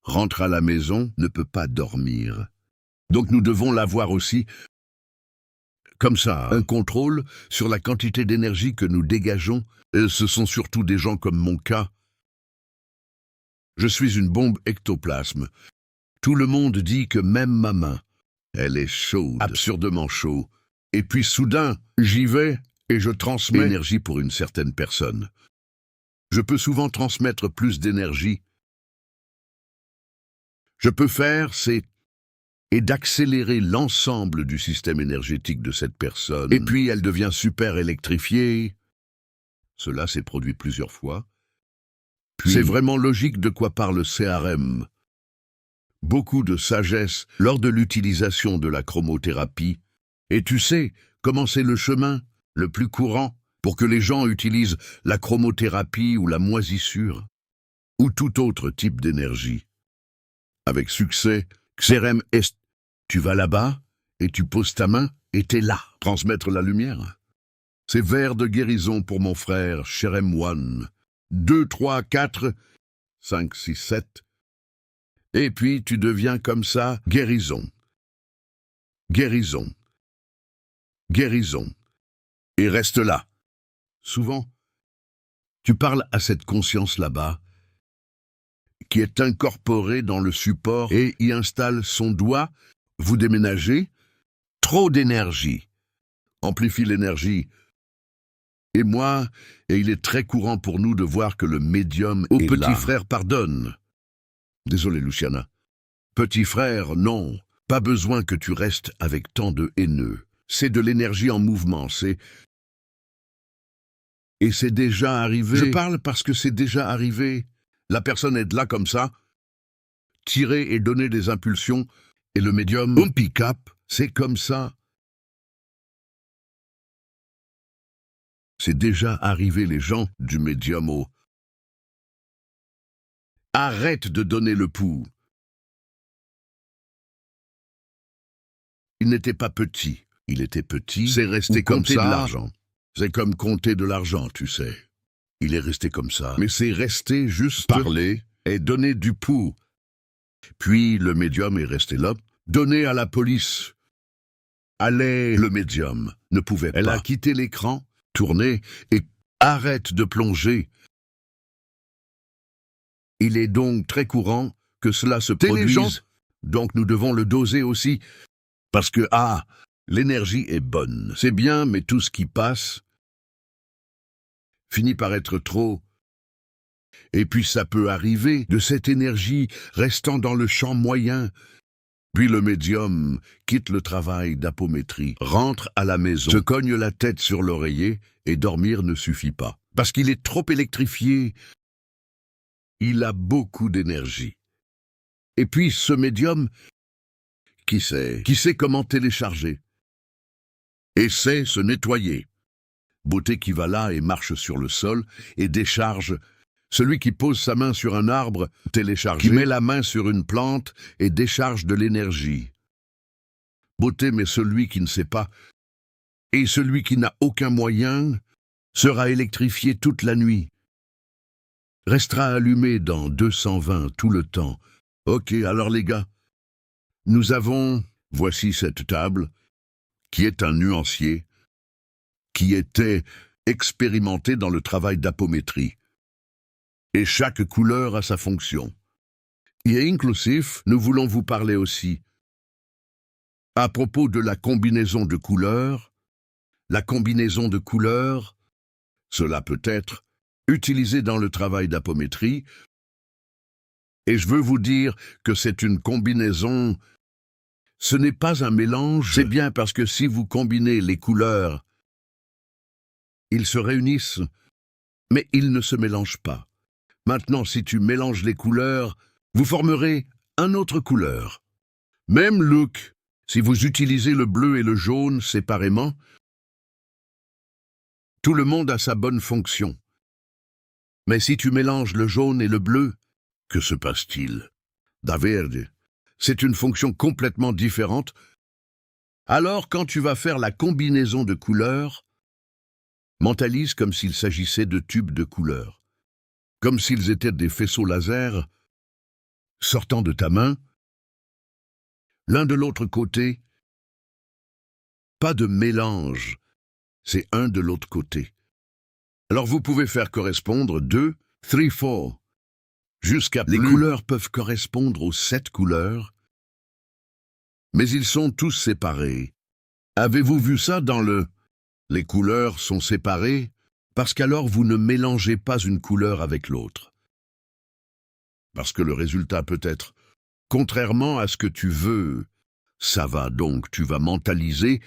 rentre à la maison, ne peut pas dormir. Donc nous devons l'avoir aussi, comme ça, un contrôle sur la quantité d'énergie que nous dégageons. Ce sont surtout des gens comme mon cas. Je suis une bombe ectoplasme. Tout le monde dit que même ma main, elle est chaude, absurdement chaude. Et puis soudain, j'y vais et je transmets l'énergie pour une certaine personne. Je peux souvent transmettre plus d'énergie. Je peux faire, et d'accélérer l'ensemble du système énergétique de cette personne. Et puis elle devient super électrifiée. Cela s'est produit plusieurs fois. C'est vraiment logique de quoi parle CRM. Beaucoup de sagesse lors de l'utilisation de la chromothérapie. Et tu sais comment c'est le chemin le plus courant pour que les gens utilisent la chromothérapie ou la moisissure, ou tout autre type d'énergie. Avec succès, Xerem est. Tu vas là-bas, et tu poses ta main, et t'es là, transmettre la lumière. C'est vers de guérison pour mon frère, Xerem One. 2, 3, 4, 5, 6, 7. Et puis tu deviens comme ça, guérison. Guérison. Guérison. Et reste là. Souvent, tu parles à cette conscience là-bas, qui est incorporée dans le support et y installe son doigt. Vous déménagez, trop d'énergie. Amplifie l'énergie. Et moi, et il est très courant pour nous de voir que le médium au petit frère pardonne. Désolé, Luciana. Petit frère, non. Pas besoin que tu restes avec tant de haineux. C'est de l'énergie en mouvement, Et c'est déjà arrivé. Je parle parce que c'est déjà arrivé. La personne est là comme ça, tirer et donner des impulsions, et le médium, pick-up, c'est comme ça. C'est déjà arrivé, les gens du médium au. Arrête de donner le pouls. Il n'était pas petit. Il était petit. C'est resté comme ça. De l'argent. C'est comme compter de l'argent, tu sais. Il est resté comme ça. Mais c'est resté juste parler et donner du pouls. Puis le médium est resté là, donné à la police. Allez, le médium ne pouvait pas. Elle a quitté l'écran, tourné et arrête de plonger. Il est donc très courant que cela se produise. Donc nous devons le doser aussi. Parce que, l'énergie est bonne. C'est bien, mais tout ce qui passe finit par être trop. Et puis ça peut arriver de cette énergie restant dans le champ moyen. Puis le médium quitte le travail d'apométrie, rentre à la maison, se cogne la tête sur l'oreiller et dormir ne suffit pas. Parce qu'il est trop électrifié. Il a beaucoup d'énergie. Et puis ce médium, qui sait comment télécharger et sait se nettoyer. Beauté qui va là et marche sur le sol et décharge. Celui qui pose sa main sur un arbre, téléchargé, qui met la main sur une plante et décharge de l'énergie. Beauté, mais celui qui ne sait pas, et celui qui n'a aucun moyen, sera électrifié toute la nuit. Restera allumé dans 220 tout le temps. Ok, alors les gars, voici cette table, qui est un nuancier, qui était expérimenté dans le travail d'apométrie. Et chaque couleur a sa fonction. Et inclusif, nous voulons vous parler aussi à propos de la combinaison de couleurs. La combinaison de couleurs, cela peut être utilisé dans le travail d'apométrie. Et je veux vous dire que c'est une combinaison. Ce n'est pas un mélange. C'est bien parce que si vous combinez les couleurs, ils se réunissent, mais ils ne se mélangent pas. Maintenant, si tu mélanges les couleurs, vous formerez une autre couleur. Même look, si vous utilisez le bleu et le jaune séparément, tout le monde a sa bonne fonction. Mais si tu mélanges le jaune et le bleu, que se passe-t-il? Da verde, c'est une fonction complètement différente. Alors, quand tu vas faire la combinaison de couleurs, mentalise comme s'il s'agissait de tubes de couleurs. Comme s'ils étaient des faisceaux laser sortant de ta main, l'un de l'autre côté. Pas de mélange, c'est un de l'autre côté. Alors vous pouvez faire correspondre 2, 3, 4, jusqu'à plus. Les couleurs peuvent correspondre aux 7 couleurs, mais ils sont tous séparés. Avez-vous vu ça dans Les couleurs sont séparées parce qu'alors vous ne mélangez pas une couleur avec l'autre. Parce que le résultat peut être contrairement à ce que tu veux. Ça va donc, tu vas mentaliser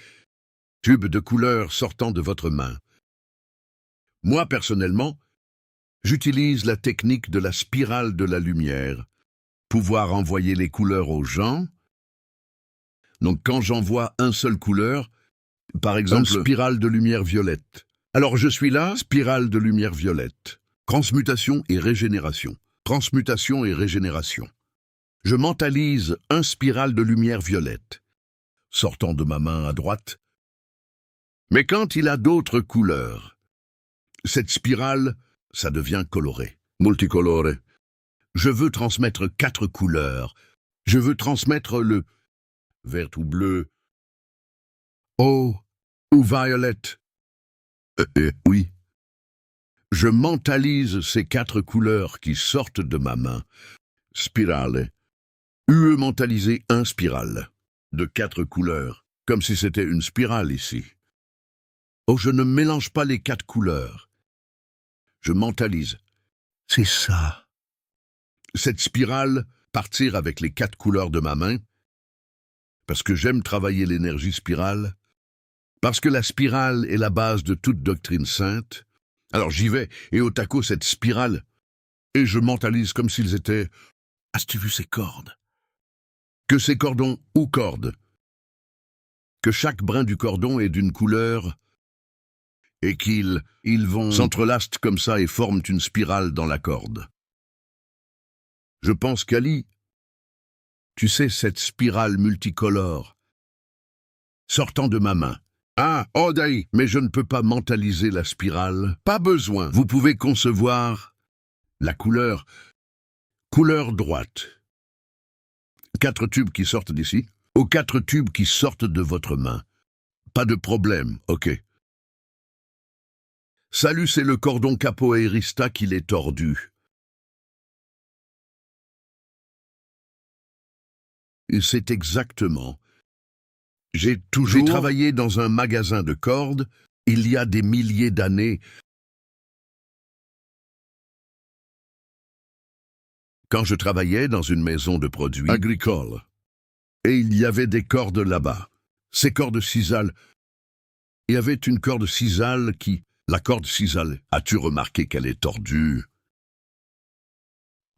tube de couleurs sortant de votre main. Moi, personnellement, j'utilise la technique de la spirale de la lumière, pouvoir envoyer les couleurs aux gens. Donc quand j'envoie une seule couleur, par exemple, une spirale de lumière violette, Alors je suis là, spirale de lumière violette. Transmutation et régénération. Transmutation et régénération. Je mentalise un spirale de lumière violette, sortant de ma main à droite. Mais quand il a d'autres couleurs, cette spirale, ça devient coloré. Multicolore. Je veux transmettre 4 couleurs. Je veux transmettre le vert ou bleu, ou violette. Oui. Je mentalise ces 4 couleurs qui sortent de ma main. Spirale. UE mentalisé un spirale. De 4 couleurs. Comme si c'était une spirale ici. Oh, je ne mélange pas les 4 couleurs. Je mentalise. C'est ça. Cette spirale, partir avec les 4 couleurs de ma main, parce que j'aime travailler l'énergie spirale, parce que la spirale est la base de toute doctrine sainte. Alors j'y vais, et au taco cette spirale, et je mentalise comme s'ils étaient... As-tu vu ces cordes? Que ces cordons ou cordes, que chaque brin du cordon est d'une couleur, et qu'ils vont s'entrelacent comme ça et forment une spirale dans la corde. Je pense qu'Ali, tu sais, cette spirale multicolore, sortant de ma main. Ah, Odaï, mais je ne peux pas mentaliser la spirale. Pas besoin. Vous pouvez concevoir la couleur droite. 4 tubes qui sortent d'ici, ou 4 tubes qui sortent de votre main. Pas de problème, ok. Salut, c'est le cordon capoeirista qu'il est tordu. Et c'est exactement... J'ai travaillé dans un magasin de cordes, il y a des milliers d'années. Quand je travaillais dans une maison de produits agricoles, et il y avait des cordes là-bas. Ces cordes cisales, il y avait une corde cisale qui... La corde cisale, as-tu remarqué qu'elle est tordue?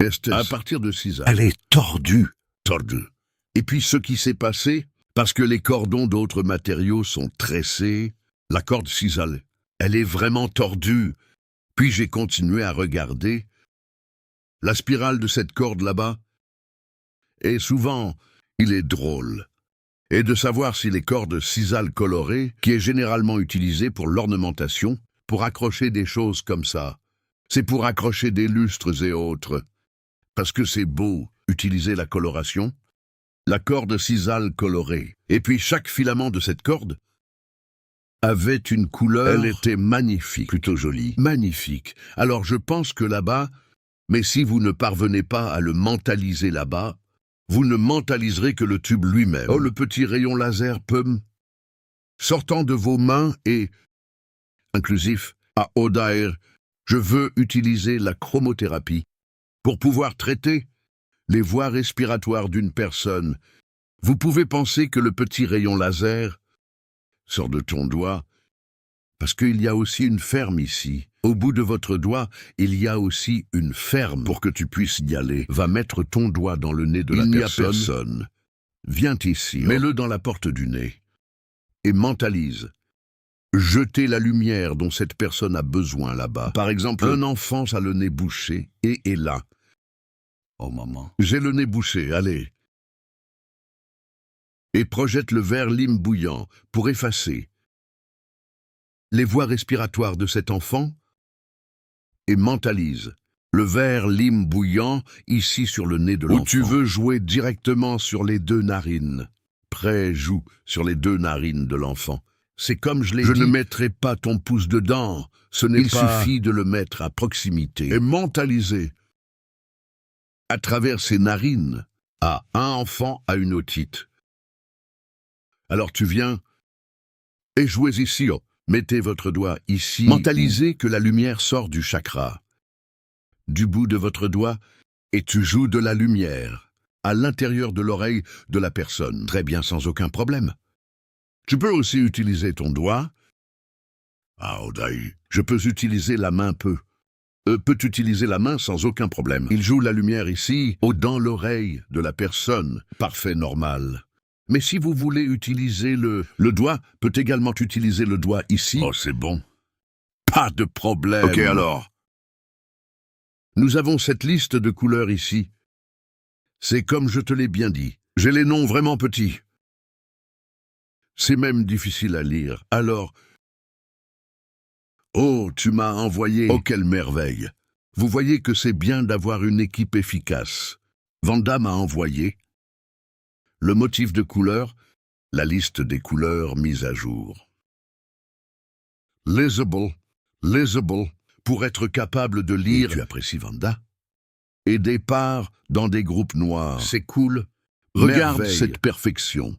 À partir de cisale. Elle est tordue. Tordue. Et puis ce qui s'est passé... Parce que les cordons d'autres matériaux sont tressés, la corde cisale, elle est vraiment tordue. Puis j'ai continué à regarder. La spirale de cette corde là-bas, et souvent, il est drôle. Et de savoir si les cordes cisales colorées, qui est généralement utilisée pour l'ornementation, pour accrocher des choses comme ça, c'est pour accrocher des lustres et autres. Parce que c'est beau, utiliser la coloration. La corde cisale colorée. Et puis chaque filament de cette corde avait une couleur... Elle était magnifique. Plutôt jolie. Magnifique. Alors je pense que là-bas, mais si vous ne parvenez pas à le mentaliser là-bas, vous ne mentaliserez que le tube lui-même. Oh, le petit rayon laser peut... Sortant de vos mains et... Inclusif, à Odair, je veux utiliser la chromothérapie pour pouvoir traiter les voies respiratoires d'une personne. Vous pouvez penser que le petit rayon laser sort de ton doigt, parce qu'il y a aussi une ferme ici. Au bout de votre doigt, il y a aussi une ferme pour que tu puisses y aller. Va mettre ton doigt dans le nez de la personne. Il n'y a personne. Viens ici, mets-le dans la porte du nez et mentalise. Jetez la lumière dont cette personne a besoin là-bas. Par exemple, un enfant a le nez bouché et est là. Oh maman. J'ai le nez bouché, allez. Et projette le verre lime bouillant pour effacer les voies respiratoires de cet enfant et mentalise le verre lime bouillant ici sur le nez de l'enfant. Ou tu veux jouer directement sur les 2 narines. Prêt, joue sur les 2 narines de l'enfant. C'est comme je l'ai dit. Je ne mettrai pas ton pouce dedans. Ce n'est pas... Il suffit de le mettre à proximité. Et mentaliser. À travers ses narines, à un enfant à une otite. Alors tu viens et jouez ici, oh. Mettez votre doigt ici. Mentalisez que la lumière sort du chakra, du bout de votre doigt, et tu joues de la lumière à l'intérieur de l'oreille de la personne. Très bien, sans aucun problème. Tu peux aussi utiliser ton doigt. Ah, Odaï, je peux utiliser la main peut utiliser la main sans aucun problème. Il joue la lumière ici, dans l'oreille de la personne. Parfait, normal. Mais si vous voulez utiliser le doigt, peut également utiliser le doigt ici. Oh, c'est bon. Pas de problème. Ok, alors. Nous avons cette liste de couleurs ici. C'est comme je te l'ai bien dit. J'ai les noms vraiment petits. C'est même difficile à lire. Alors... Oh, tu m'as envoyé... Oh, quelle merveille! Vous voyez que c'est bien d'avoir une équipe efficace. Vanda m'a envoyé le motif de couleur, la liste des couleurs mise à jour. Legible, pour être capable de lire... Et tu apprécies Vanda? Et départ dans des groupes noirs. C'est cool. Regarde merveille. Cette perfection.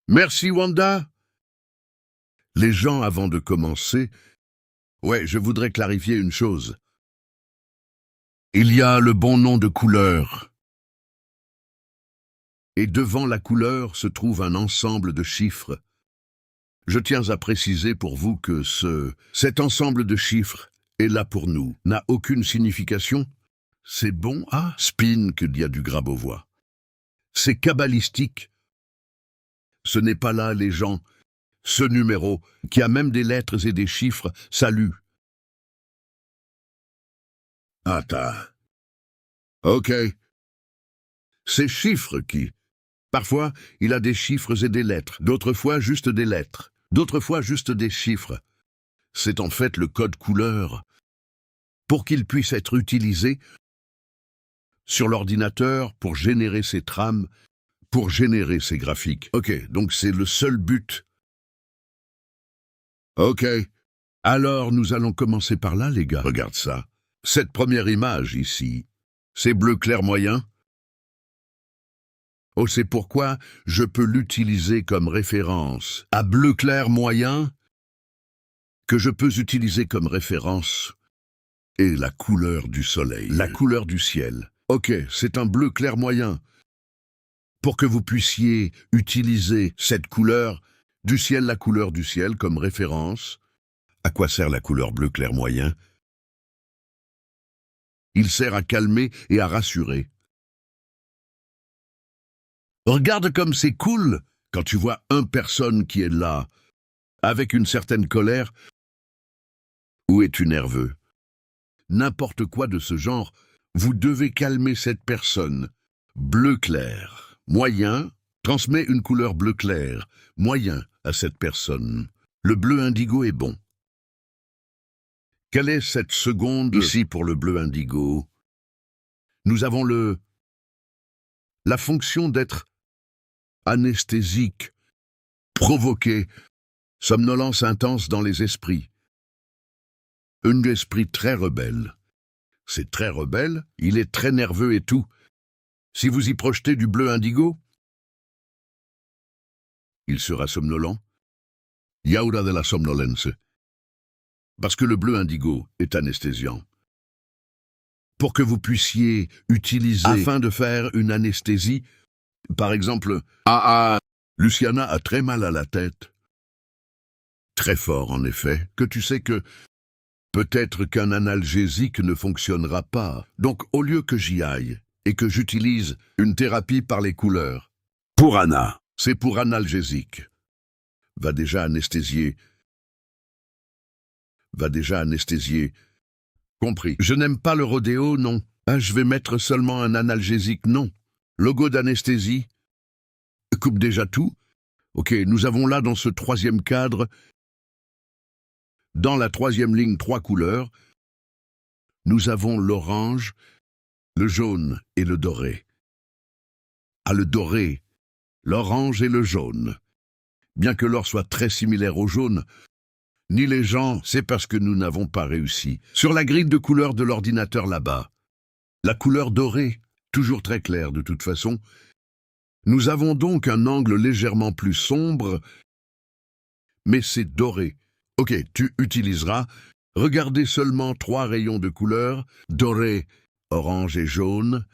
Merci, Wanda. Les gens, avant de commencer... Ouais, je voudrais clarifier une chose. Il y a le bon nom de couleur. Et devant la couleur se trouve un ensemble de chiffres. Je tiens à préciser pour vous que cet ensemble de chiffres est là pour nous, n'a aucune signification. C'est bon, spin qu'il y a du Grabovois. C'est kabbalistique. Ce n'est pas là les gens. Ce numéro, qui a même des lettres et des chiffres, salut. Attends. Ok. Ces chiffres qui... Parfois, il a des chiffres et des lettres, d'autres fois juste des lettres, d'autres fois juste des chiffres. C'est en fait le code couleur. Pour qu'il puisse être utilisé sur l'ordinateur pour générer ses trames, pour générer ses graphiques. Ok, donc c'est le seul but. Ok. Alors, nous allons commencer par là, les gars. Regarde ça. Cette première image, ici, c'est bleu clair moyen. Oh, c'est pourquoi je peux l'utiliser comme référence. À bleu clair moyen, que je peux utiliser comme référence, et la couleur du soleil. La couleur du ciel. Ok, c'est un bleu clair moyen. Pour que vous puissiez utiliser cette couleur du ciel, la couleur du ciel comme référence. À quoi sert la couleur bleu clair moyen? Il sert à calmer et à rassurer. Regarde comme c'est cool quand tu vois une personne qui est là, avec une certaine colère. Ou es-tu nerveux? N'importe quoi de ce genre, vous devez calmer cette personne. Bleu clair, moyen, transmet une couleur bleu clair, moyen à cette personne. Le bleu indigo est bon. Quelle est cette seconde ici pour le bleu indigo? Nous avons la fonction d'être anesthésique, provoquer, somnolence intense dans les esprits. Un esprit très rebelle. C'est très rebelle, il est très nerveux et tout. Si vous y projetez du bleu indigo, il sera somnolent. Il y aura de la somnolence. Parce que le bleu indigo est anesthésiant. Pour que vous puissiez utiliser, afin de faire une anesthésie, par exemple, Luciana a très mal à la tête. Très fort, en effet, que tu sais que peut-être qu'un analgésique ne fonctionnera pas. Donc, au lieu que j'y aille et que j'utilise une thérapie par les couleurs, Pour Anna. c'est pour analgésique. Va déjà anesthésier. Compris. Je n'aime pas le rodéo, non. Je vais mettre seulement un analgésique, non. Logo d'anesthésie. Coupe déjà tout. Ok, nous avons là dans ce troisième cadre, dans la troisième ligne, 3 couleurs. Nous avons l'orange, le jaune et le doré. Le doré, l'orange et le jaune. Bien que l'or soit très similaire au jaune, ni les gens, c'est parce que nous n'avons pas réussi. Sur la grille de couleurs de l'ordinateur là-bas, la couleur dorée, toujours très claire de toute façon, nous avons donc un angle légèrement plus sombre, mais c'est doré. Ok, tu utiliseras, regardez seulement 3 rayons de couleurs, doré, orange et jaune,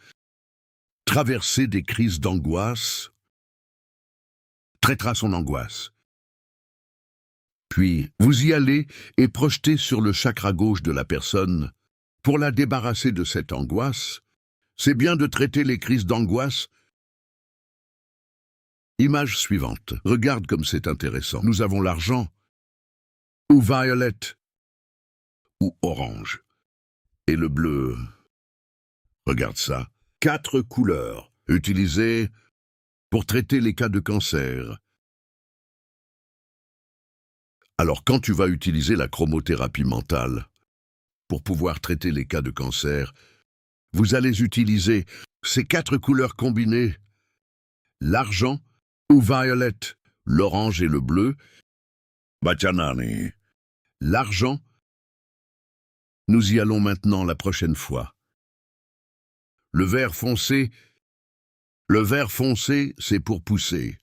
traverser des crises d'angoisse, traitera son angoisse. Puis, vous y allez et projetez sur le chakra gauche de la personne. Pour la débarrasser de cette angoisse, c'est bien de traiter les crises d'angoisse Image suivante. Regarde comme c'est intéressant. Nous avons l'argent, ou violette, ou orange. Et le bleu. Regarde ça. 4 couleurs utilisées pour traiter les cas de cancer. Alors quand tu vas utiliser la chromothérapie mentale pour pouvoir traiter les cas de cancer, vous allez utiliser ces 4 couleurs combinées, l'argent ou violette, l'orange et le bleu. Bachanani. L'argent, nous y allons maintenant la prochaine fois. Le vert foncé, c'est pour pousser.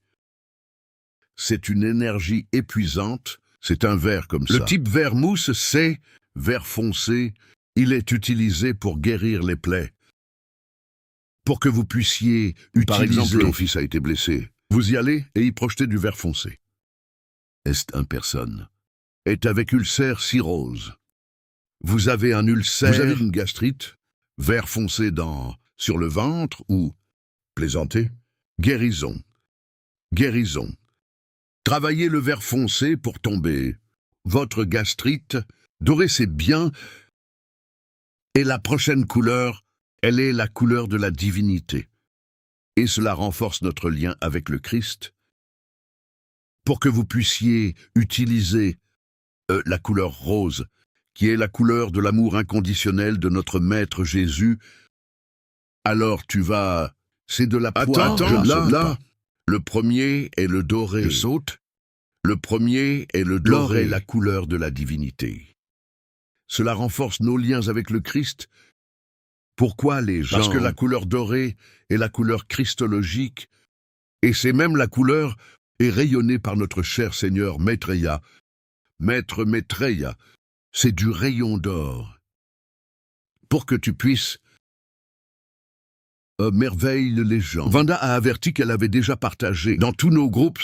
C'est une énergie épuisante, c'est un vert comme ça. Le type vert mousse, c'est vert foncé, il est utilisé pour guérir les plaies. Pour que vous puissiez utiliser... Par exemple, ton fils a été blessé. Vous y allez et y projetez du vert foncé. Est une personne est avec ulcère cirrhose. Vous avez un ulcère, vous avez une gastrite, vert foncé sur le ventre ou, plaisantez, guérison. Guérison. Travaillez le vert foncé pour tomber. Votre gastrite, doré c'est bien. Et la prochaine couleur, elle est la couleur de la divinité. Et cela renforce notre lien avec le Christ. Pour que vous puissiez utiliser la couleur rose, qui est la couleur de l'amour inconditionnel de notre Maître Jésus, alors tu vas... C'est de la poire. Attends, là. Le premier est le doré. Je saute. Le premier est le doré, la couleur de la divinité. Cela renforce nos liens avec le Christ. Pourquoi les gens... Parce que la couleur dorée est la couleur christologique, et c'est même la couleur est rayonnée par notre cher Seigneur Maitreya. Maître Maitreya, c'est du rayon d'or. Pour que tu puisses... merveille les gens. Vanda a averti qu'elle avait déjà partagé dans tous nos groupes,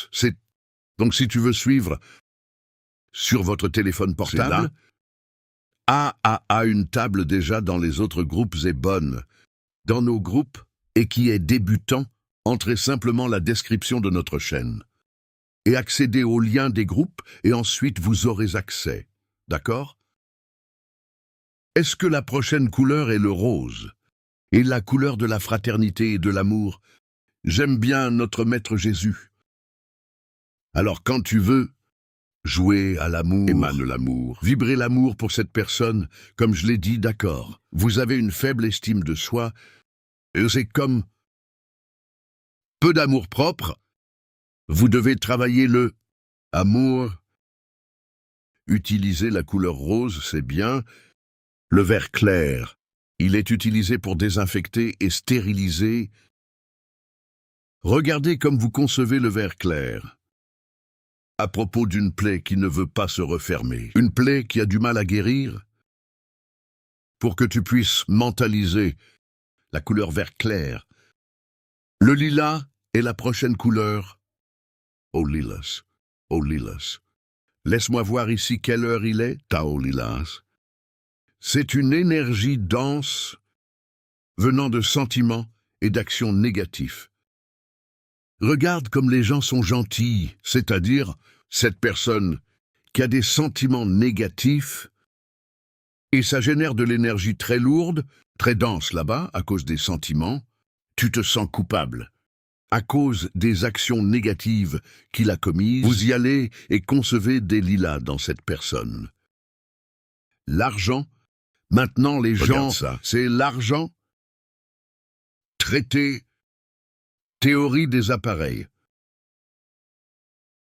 donc si tu veux suivre sur votre téléphone portable, a une table déjà dans les autres groupes et bonne. Dans nos groupes, et qui est débutant, entrez simplement la description de notre chaîne. Et accédez au lien des groupes, et ensuite vous aurez accès. D'accord? Est-ce que la prochaine couleur est le rose? Et la couleur de la fraternité et de l'amour? J'aime bien notre Maître Jésus. Alors quand tu veux, jouer à l'amour, émane l'amour, vibrer l'amour pour cette personne, comme je l'ai dit, d'accord. Vous avez une faible estime de soi, et c'est comme peu d'amour propre. Vous devez travailler le amour. Utiliser la couleur rose, c'est bien. Le vert clair, il est utilisé pour désinfecter et stériliser. Regardez comme vous concevez le vert clair. À propos d'une plaie qui ne veut pas se refermer, une plaie qui a du mal à guérir, pour que tu puisses mentaliser la couleur vert clair. Le lilas est la prochaine couleur. Oh lilas, oh lilas. Laisse-moi voir ici quelle heure il est, Tao lilas. C'est une énergie dense venant de sentiments et d'actions négatives. Regarde comme les gens sont gentils, c'est-à-dire cette personne qui a des sentiments négatifs, et ça génère de l'énergie très lourde, très dense là-bas, à cause des sentiments. Tu te sens coupable. À cause des actions négatives qu'il a commises, vous y allez et concevez des lilas dans cette personne. L'argent, maintenant les gens, c'est l'argent. Traité, théorie des appareils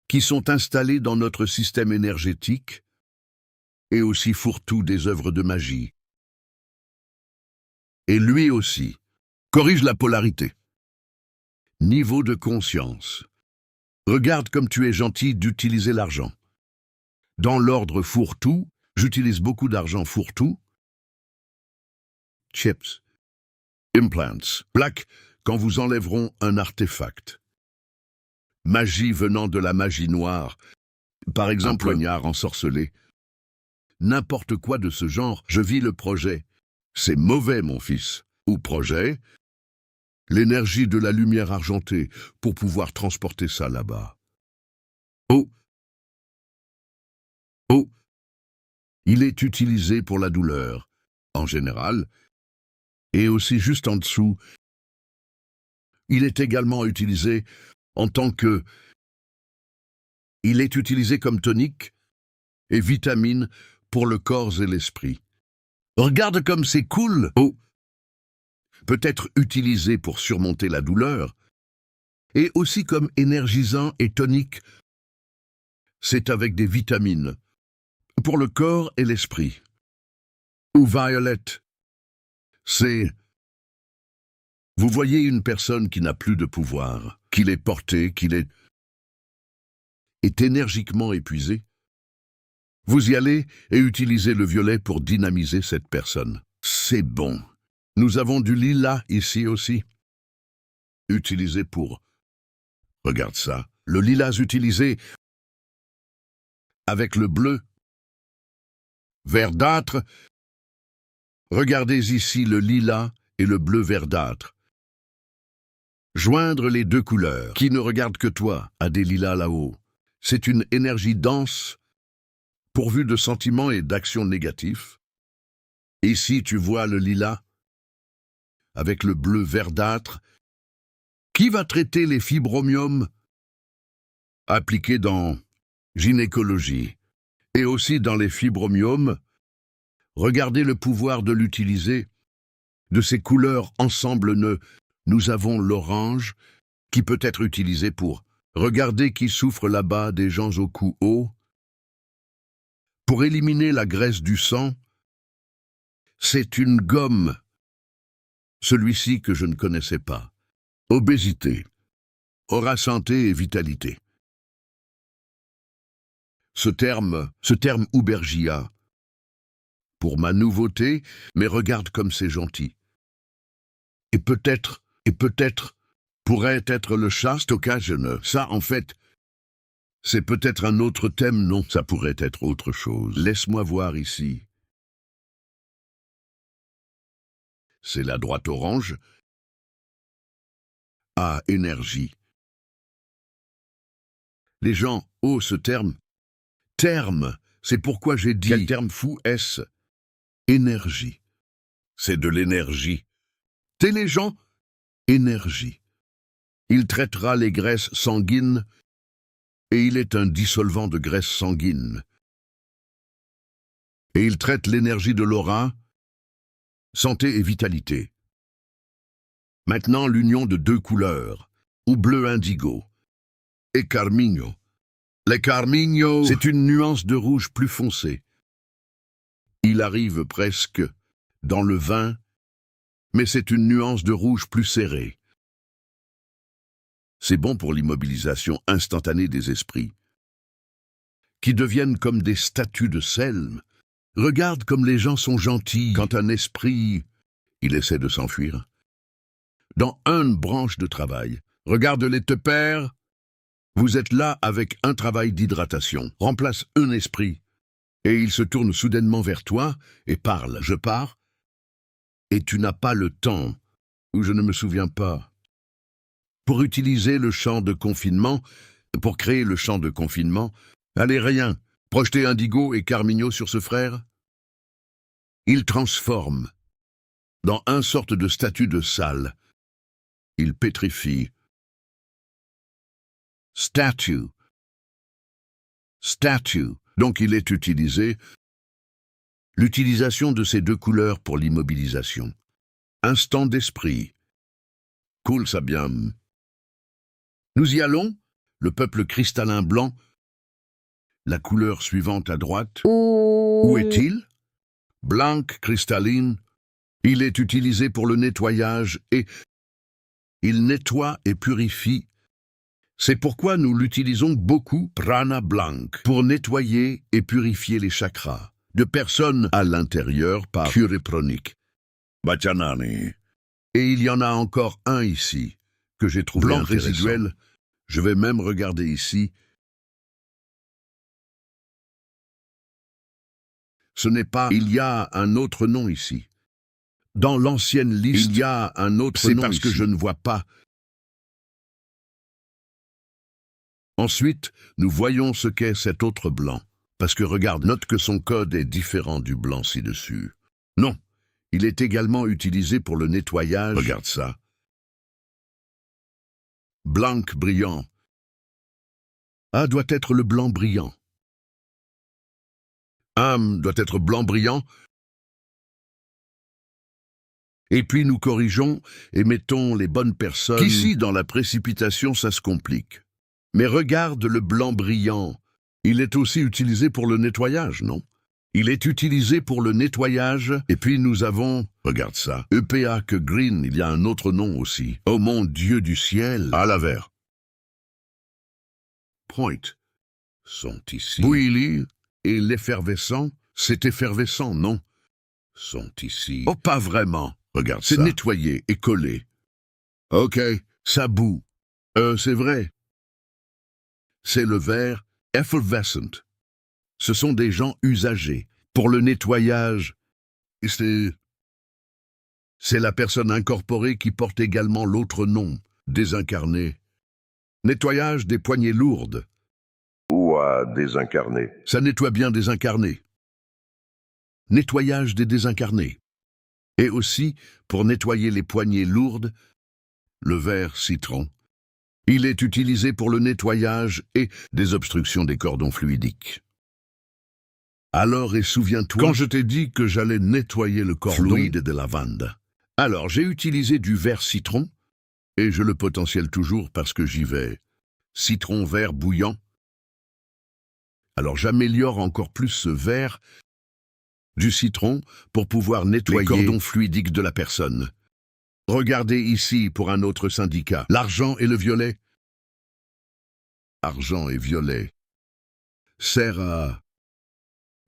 qui sont installés dans notre système énergétique et aussi fourre-tout des œuvres de magie. Et lui aussi, corrige la polarité. Niveau de conscience. Regarde comme tu es gentil d'utiliser l'argent. Dans l'ordre fourre-tout, j'utilise beaucoup d'argent fourre-tout. Chips. Implants. Plaques, quand vous enlèveront un artefact. Magie venant de la magie noire. Par exemple, poignard ensorcelé. N'importe quoi de ce genre, je vis le projet. C'est mauvais, mon fils. Ou projet. l'énergie de la lumière argentée, pour pouvoir transporter ça là-bas. Oh! Oh! Il est utilisé pour la douleur, en général, et aussi juste en dessous. Il est également utilisé en tant que... Il est utilisé comme tonique et vitamine pour le corps et l'esprit. Regarde comme c'est cool! Oh! Peut être utilisé pour surmonter la douleur, et aussi comme énergisant et tonique. C'est avec des vitamines, pour le corps et l'esprit. Ou violette. C'est... Vous voyez une personne qui n'a plus de pouvoir, qu'il est porté, qu'il est énergiquement épuisé. Vous y allez et utilisez le violet pour dynamiser cette personne. C'est bon. Nous avons du lilas ici aussi. Utilisé pour... Regarde ça. Le lilas utilisé avec le bleu verdâtre. Regardez ici le lilas et le bleu verdâtre. Joindre les deux couleurs, qui ne regarde que toi, à des lilas là-haut. C'est une énergie dense, pourvue de sentiments et d'actions négatifs. Ici, tu vois le lilas, avec le bleu verdâtre, qui va traiter les fibromyalgies appliqués dans gynécologie et aussi dans les fibromyalgies. Regardez le pouvoir de l'utiliser, de ces couleurs ensemble. Nous avons l'orange, qui peut être utilisé pour regarder qui souffre là-bas, des gens au cou haut, pour éliminer la graisse du sang. C'est une gomme, celui-ci que je ne connaissais pas. Obésité, aura santé et vitalité. Ce terme Aubergia, pour ma nouveauté, mais regarde comme c'est gentil. Et peut-être, pourrait être le chat stockage. Ça, en fait, c'est peut-être un autre thème, non? Ça pourrait être autre chose. Laisse-moi voir ici. C'est la droite orange. Ah, énergie. Les gens, oh, ce terme, c'est pourquoi j'ai dit... Quel terme fou est-ce? Énergie. C'est de l'énergie. T'es les gens? Énergie. Il traitera les graisses sanguines, et il est un dissolvant de graisse sanguine. Et il traite l'énergie de l'aura, santé et vitalité. Maintenant, l'union de deux couleurs, ou bleu indigo, et carmigno. Les carmigno, c'est une nuance de rouge plus foncé. Il arrive presque dans le vin, mais c'est une nuance de rouge plus serrée. C'est bon pour l'immobilisation instantanée des esprits, qui deviennent comme des statues de sel. Regarde comme les gens sont gentils quand un esprit, il essaie de s'enfuir. Dans une branche de travail, regarde-les te perdre. Vous êtes là avec un travail d'hydratation. Remplace un esprit, et il se tourne soudainement vers toi et parle. Je pars, et tu n'as pas le temps, ou je ne me souviens pas. Pour utiliser le champ de confinement, pour créer le champ de confinement, allez rien, projeter Indigo et Carmigno sur ce frère. Il transforme dans une sorte de statue de salle. Il pétrifie. Statue. Donc il est utilisé. L'utilisation de ces deux couleurs pour l'immobilisation. Instant d'esprit. Cool, ça bien. Nous y allons. Le peuple cristallin blanc. La couleur suivante à droite. Où est-il? Blanc, cristalline. Il est utilisé pour le nettoyage et il nettoie et purifie. C'est pourquoi nous l'utilisons beaucoup, prana blanc, pour nettoyer et purifier les chakras de personnes à l'intérieur par cure pranique. Bachanani. Et il y en a encore un ici, que j'ai trouvé blanc résiduel. Je vais même regarder ici. Ce n'est pas... Il y a un autre nom ici. Dans l'ancienne liste, il y a un autre nom parce que je ne vois pas. Ensuite, nous voyons ce qu'est cet autre blanc. Parce que regarde, note que son code est différent du blanc ci-dessus. Non, il est également utilisé pour le nettoyage. Regarde ça. Blanc brillant. A doit être le blanc brillant. Am doit être blanc brillant. Et puis nous corrigeons et mettons les bonnes personnes. Ici, dans la précipitation, ça se complique. Mais regarde le blanc brillant. Il est aussi utilisé pour le nettoyage, non? Il est utilisé pour le nettoyage. Et puis nous avons, regarde ça, EPA que green, il y a un autre nom aussi. Oh mon Dieu du ciel. À la vert. Point. Sont ici. Bouilli et l'effervescent, c'est effervescent, non? Sont ici. Oh, pas vraiment. Regarde ça. C'est nettoyé et collé. Ok, ça boue. C'est vrai. C'est le vert effervescent. Ce sont des gens usagés. Pour le nettoyage, c'est la personne incorporée qui porte également l'autre nom, désincarné. Nettoyage des poignées lourdes. Ou à désincarné. Ça nettoie bien désincarné. Nettoyage des désincarnés. Et aussi, pour nettoyer les poignées lourdes, le vert citron. Il est utilisé pour le nettoyage et des obstructions des cordons fluidiques. Alors, et souviens-toi, quand je t'ai dit que j'allais nettoyer le cordon fluide de lavande, alors j'ai utilisé du vert citron, et je le potentiel toujours parce que j'y vais. Citron vert bouillant. Alors j'améliore encore plus ce vert du citron pour pouvoir nettoyer les cordons fluidiques de la personne. Regardez ici pour un autre syndicat. L'argent et le violet. Argent et violet sert à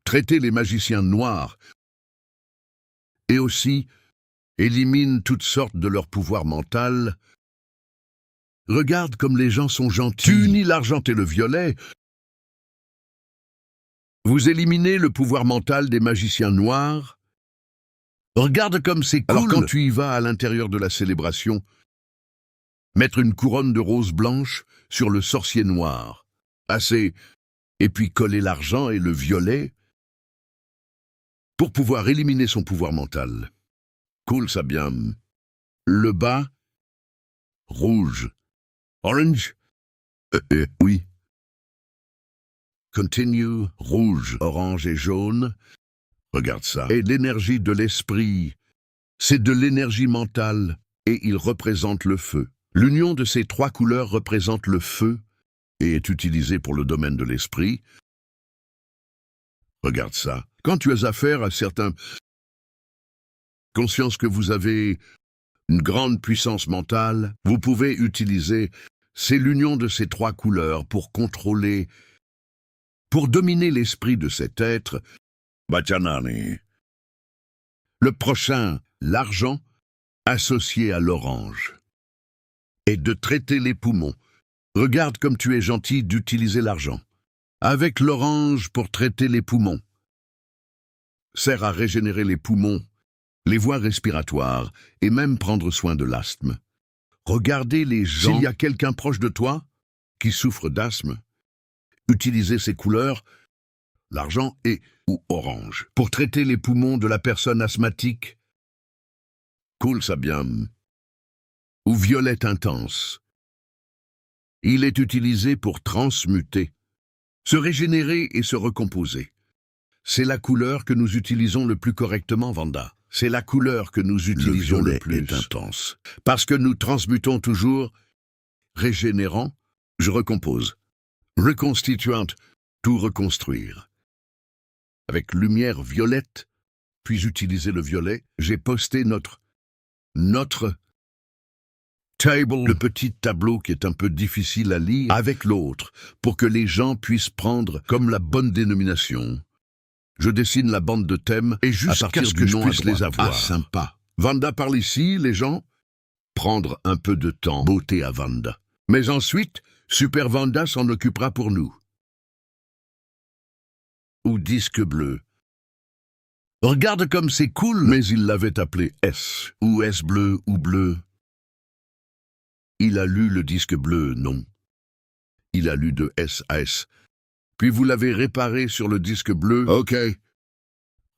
traiter les magiciens noirs et aussi élimine toutes sortes de leur pouvoir mental. Regarde comme les gens sont gentils. Tu unis l'argent et le violet. Vous éliminez le pouvoir mental des magiciens noirs. Regarde comme c'est cool. Alors quand tu y vas à l'intérieur de la célébration, mettre une couronne de roses blanches sur le sorcier noir. Assez. Et puis coller l'argent et le violet pour pouvoir éliminer son pouvoir mental. Cool ça bien. Le bas, rouge. Orange? Oui. Continue, rouge, orange et jaune. Regarde ça. Et l'énergie de l'esprit, c'est de l'énergie mentale, et il représente le feu. L'union de ces trois couleurs représente le feu, et est utilisée pour le domaine de l'esprit. Regarde ça. Quand tu as affaire à certains... Conscience que vous avez une grande puissance mentale, vous pouvez utiliser... C'est l'union de ces trois couleurs pour contrôler... Pour dominer l'esprit de cet être... Bachanani. Le prochain, l'argent, associé à l'orange. Et de traiter les poumons. Regarde comme tu es gentil d'utiliser l'argent. Avec l'orange pour traiter les poumons. Sert à régénérer les poumons, les voies respiratoires et même prendre soin de l'asthme. Regardez les gens. S'il y a quelqu'un proche de toi qui souffre d'asthme, utilisez ces couleurs, l'argent et ou orange, pour traiter les poumons de la personne asthmatique. Cool ça bien. Ou violette intense. Il est utilisé pour transmuter, se régénérer et se recomposer. C'est la couleur que nous utilisons le plus correctement, Vanda. C'est la couleur que nous utilisons le plus. Est intense. Parce que nous transmutons toujours, régénérant, je recompose. Reconstituant, tout reconstruire. Avec lumière violette, puis utiliser le violet, j'ai posté notre table, le petit tableau qui est un peu difficile à lire, avec l'autre, pour que les gens puissent prendre comme la bonne dénomination. Je dessine la bande de thèmes et juste à partir du nom je puisse les avoir. Ah, sympa. Vanda parle ici, les gens. Prendre un peu de temps. Beauté à Vanda. Mais ensuite, Super Vanda s'en occupera pour nous. Ou disque bleu. Regarde comme c'est cool. Mais il l'avait appelé S, ou S bleu, ou bleu. Il a lu le disque bleu, non. Il a lu de S à S. Puis vous l'avez réparé sur le disque bleu. Ok.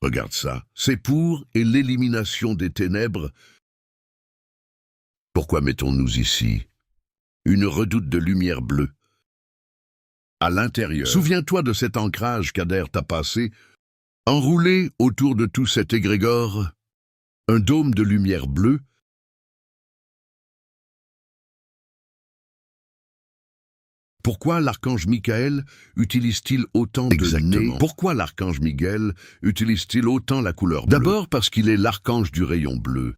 Regarde ça. C'est pour et l'élimination des ténèbres. Pourquoi mettons-nous ici une redoute de lumière bleue? À l'intérieur. Souviens-toi de cet ancrage qu'Ader t'a passé, enroulé autour de tout cet égrégore, un dôme de lumière bleue. Pourquoi l'archange Michael utilise-t-il autant de nez? Pourquoi l'archange Miguel utilise-t-il autant la couleur bleue? D'abord parce qu'il est l'archange du rayon bleu.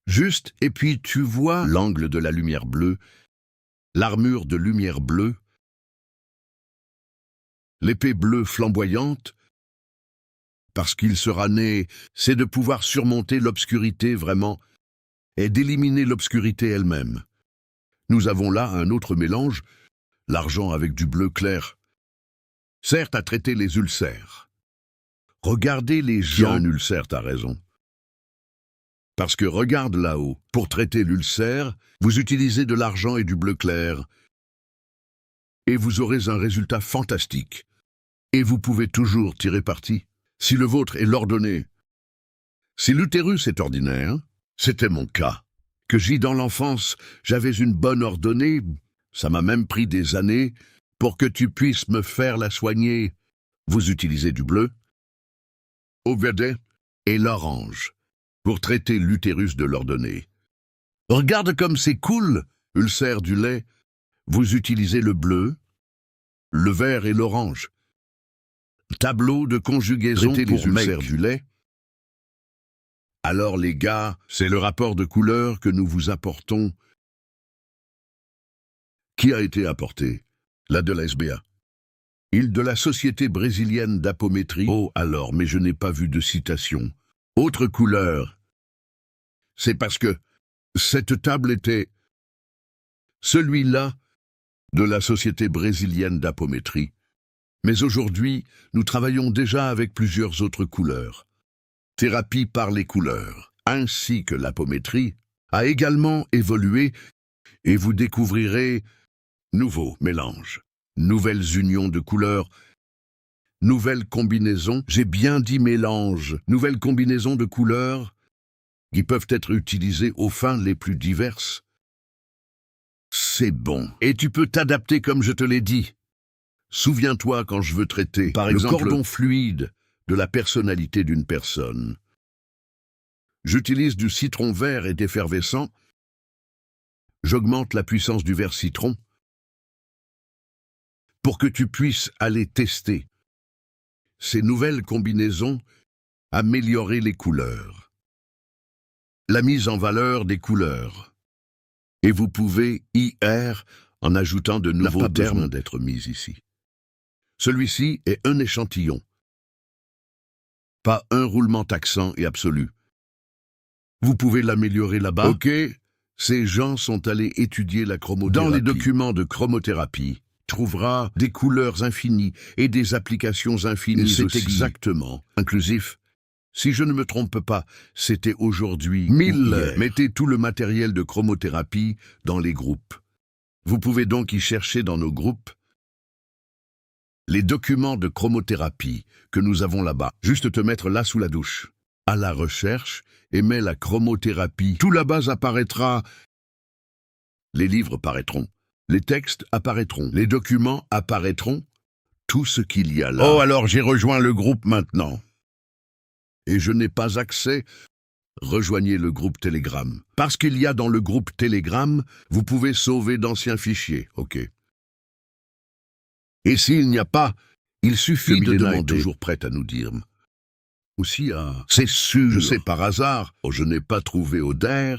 Juste, et puis tu vois l'angle de la lumière bleue, l'armure de lumière bleue, l'épée bleue flamboyante. Parce qu'il sera né, c'est de pouvoir surmonter l'obscurité vraiment, et d'éliminer l'obscurité elle-même. Nous avons là un autre mélange, l'argent avec du bleu clair. Certes, à traiter les ulcères. Regardez les gens. Un ulcère, t'as raison. Parce que regarde là-haut, pour traiter l'ulcère, vous utilisez de l'argent et du bleu clair. Et vous aurez un résultat fantastique. Et vous pouvez toujours tirer parti. Si le vôtre est l'ordonnée. Si l'utérus est ordinaire, c'était mon cas. Que j'ai dans l'enfance, j'avais une bonne ordonnée, ça m'a même pris des années, pour que tu puisses me faire la soigner. Vous utilisez du bleu, au verde et l'orange, pour traiter l'utérus de l'ordonnée. Regarde comme c'est cool, ulcère du lait. Vous utilisez le bleu, le vert et l'orange. Tableau de conjugaison traiter pour les ulcères du lait. Alors les gars, c'est le rapport de couleur que nous vous apportons. Qui a été apporté? La de la SBA. Il de la Société brésilienne d'apométrie. Oh alors, mais je n'ai pas vu de citation. Autre couleur. C'est parce que cette table était celui-là de la Société brésilienne d'apométrie. Mais aujourd'hui, nous travaillons déjà avec plusieurs autres couleurs. Thérapie par les couleurs, ainsi que l'apométrie, a également évolué et vous découvrirez nouveaux mélanges, nouvelles unions de couleurs, nouvelles combinaisons, j'ai bien dit mélange, nouvelles combinaisons de couleurs qui peuvent être utilisées aux fins les plus diverses. C'est bon. Et tu peux t'adapter comme je te l'ai dit. Souviens-toi quand je veux traiter, par exemple, le cordon fluide de la personnalité d'une personne. J'utilise du citron vert et d'effervescent. J'augmente la puissance du vert citron pour que tu puisses aller tester ces nouvelles combinaisons, améliorer les couleurs, la mise en valeur des couleurs. Et vous pouvez IR en ajoutant de nouveaux termes d'être mis ici. Celui-ci est un échantillon, pas un roulement taxant et absolu. Vous pouvez l'améliorer là-bas. Ok, ces gens sont allés étudier la chromothérapie. Dans les documents de chromothérapie, trouvera des couleurs infinies et des applications infinies. C'est exactement inclusif. Si je ne me trompe pas, c'était aujourd'hui. 1000. Mettez tout le matériel de chromothérapie dans les groupes. Vous pouvez donc y chercher dans nos groupes les documents de chromothérapie que nous avons là-bas. Juste te mettre là sous la douche. À la recherche, et mets la chromothérapie. Tout là-bas apparaîtra. Les livres apparaîtront. Les textes apparaîtront. Les documents apparaîtront. Tout ce qu'il y a là. Oh, alors j'ai rejoint le groupe maintenant. Et je n'ai pas accès. Rejoignez le groupe Telegram. Parce qu'il y a dans le groupe Telegram, vous pouvez sauver d'anciens fichiers. Ok. Et s'il n'y a pas, il suffit de demander. Toujours prête à nous dire. Aussi c'est sûr, je sais par hasard, je n'ai pas trouvé Oder.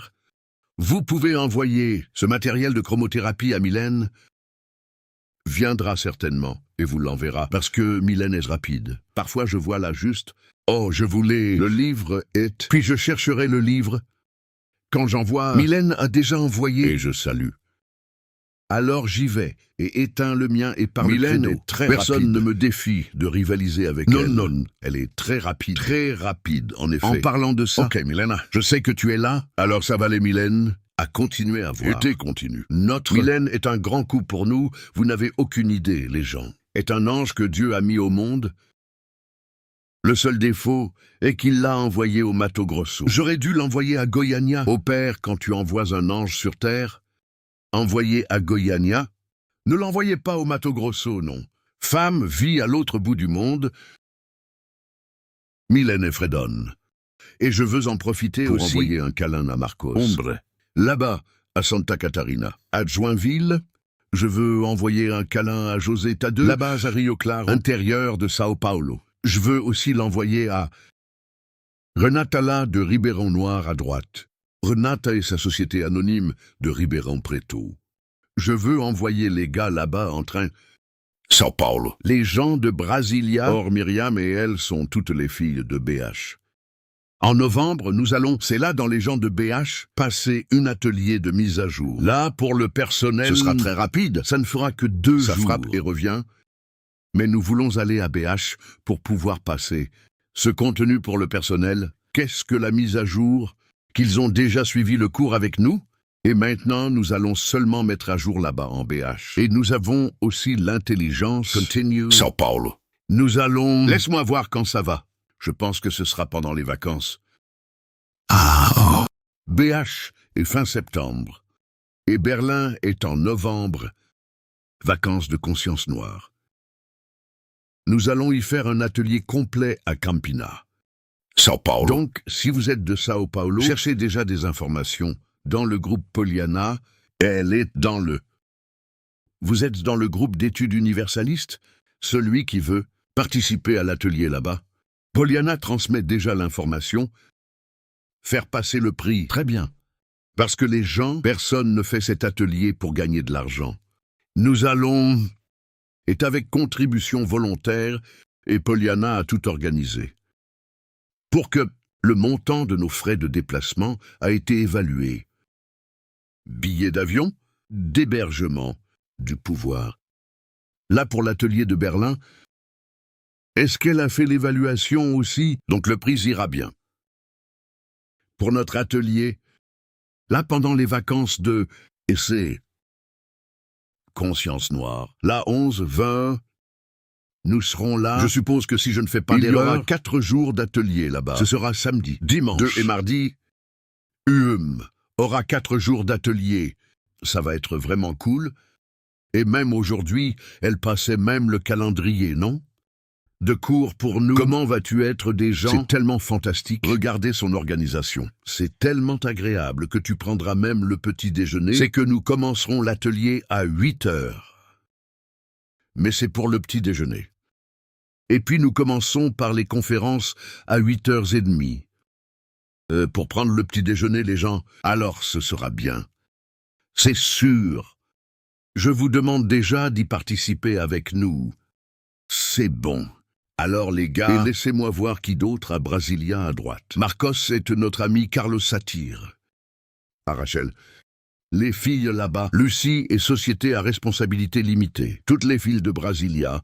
Vous pouvez envoyer ce matériel de chromothérapie à Mylène. Viendra certainement, et vous l'enverra, parce que Mylène est rapide. Parfois je vois là juste, oh je voulais, le livre est, puis je chercherai le livre. Quand j'envoie, Mylène a déjà envoyé, et je salue. Alors j'y vais et éteins le mien et par Mylène le créneau. est très Personne rapide. ne me défie de rivaliser avec Non, elle. non. Elle est très rapide. Très rapide, en effet. En parlant de ça, Ok, Mylène. je sais que tu es là, alors ça va les Mylène à continuer à voir. Été continue. Notre Mylène est un grand coup pour nous, vous n'avez aucune idée, les gens. Est un ange que Dieu a mis au monde. Le seul défaut est qu'il l'a envoyé au Mato Grosso. J'aurais dû l'envoyer à Goiânia. Au père, quand tu envoies un ange sur terre, envoyé à Goiânia, ne l'envoyez pas au Mato Grosso, non. Femme vit à l'autre bout du monde. Mylène et Fredon. Et je veux en profiter Pour aussi envoyer un câlin à Marcos. Ombre. Là-bas, à Santa Catarina. À Joinville, je veux envoyer un câlin à José Tadeu. Là-bas, à Rio Claro, intérieur de Sao Paulo. Je veux aussi l'envoyer à Renatala de Ribeirão Noir à droite. Renata et sa société anonyme de Ribeirão Preto. Je veux envoyer les gars là-bas en train. Sao Paulo. Les gens de Brasilia. Or, Myriam et elle sont toutes les filles de BH. En novembre, nous allons, c'est là dans les gens de BH, passer un atelier de mise à jour. Là, pour le personnel, Ce sera très rapide. ça ne fera que 2 jours. Ça frappe et revient. Mais nous voulons aller à BH pour pouvoir passer ce contenu pour le personnel. Qu'est-ce que la mise à jour? Qu'ils ont déjà suivi le cours avec nous? Et maintenant, nous allons seulement mettre à jour là-bas en BH. Et nous avons aussi l'intelligence. Continue. Sao Paulo. Nous allons... Laisse-moi voir quand ça va. Je pense que ce sera pendant les vacances. Ah, BH est fin septembre. Et Berlin est en novembre. Vacances de conscience noire. Nous allons y faire un atelier complet à Campina. Sao Paulo. Donc, si vous êtes de Sao Paulo, cherchez déjà des informations dans le groupe Poliana. Elle est dans le... Vous êtes dans le groupe d'études universalistes? Celui qui veut participer à l'atelier là-bas. Poliana transmet déjà l'information. Faire passer le prix, très bien. Parce que les gens, personne ne fait cet atelier pour gagner de l'argent. Nous allons... est avec contribution volontaire et Poliana a tout organisé. Pour que le montant de nos frais de déplacement a été évalué. Billets d'avion, d'hébergement, du pouvoir. Là pour l'atelier de Berlin, est-ce qu'elle a fait l'évaluation aussi? Donc le prix ira bien. Pour notre atelier, là pendant les vacances de... Et c'est... Conscience noire. Là 11, 20... Nous serons là. Je suppose que si je ne fais pas d'erreur, il y aura 4 jours d'atelier là-bas. Ce sera samedi, dimanche, 2 et mardi. Aura 4 jours d'atelier. Ça va être vraiment cool. Et même aujourd'hui, elle passait même le calendrier, non? De cours pour nous. Comment vas-tu être des gens? C'est tellement fantastique. Regardez son organisation. C'est tellement agréable que tu prendras même le petit déjeuner. C'est que nous commencerons l'atelier à 8 heures. Mais c'est pour le petit déjeuner. Et puis nous commençons par les conférences à 8h30. Pour prendre le petit déjeuner, les gens, alors ce sera bien. C'est sûr. Je vous demande déjà d'y participer avec nous. C'est bon. Alors les gars, et laissez-moi voir qui d'autre à Brasilia à droite. Marcos est notre ami Carlos Satir. Ah Rachel. Les filles là-bas, Lucie et Société à responsabilité limitée. Toutes les filles de Brasilia,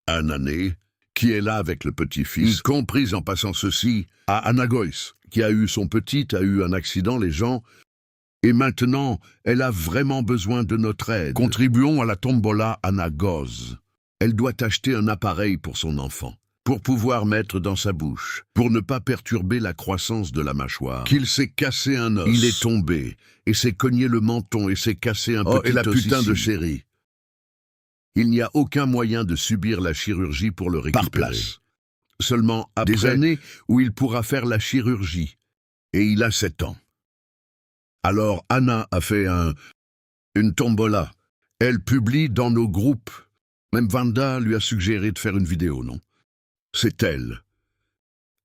un année, qui est là avec le petit-fils, compris en passant ceci, à Anagois, qui a eu son petit, a eu un accident, les gens, et maintenant, elle a vraiment besoin de notre aide. Contribuons à la tombola Anagoz. Elle doit acheter un appareil pour son enfant, pour pouvoir mettre dans sa bouche, pour ne pas perturber la croissance de la mâchoire. Qu'il s'est cassé un os. Il est tombé, et s'est cogné le menton, et s'est cassé un petit os. Et la putain de chérie. Il n'y a aucun moyen de subir la chirurgie pour le récupérer. Par place. Seulement après des années où il pourra faire la chirurgie. Et il a 7 ans. Alors Anna a fait une tombola. Elle publie dans nos groupes. Même Vanda lui a suggéré de faire une vidéo, non? C'est elle.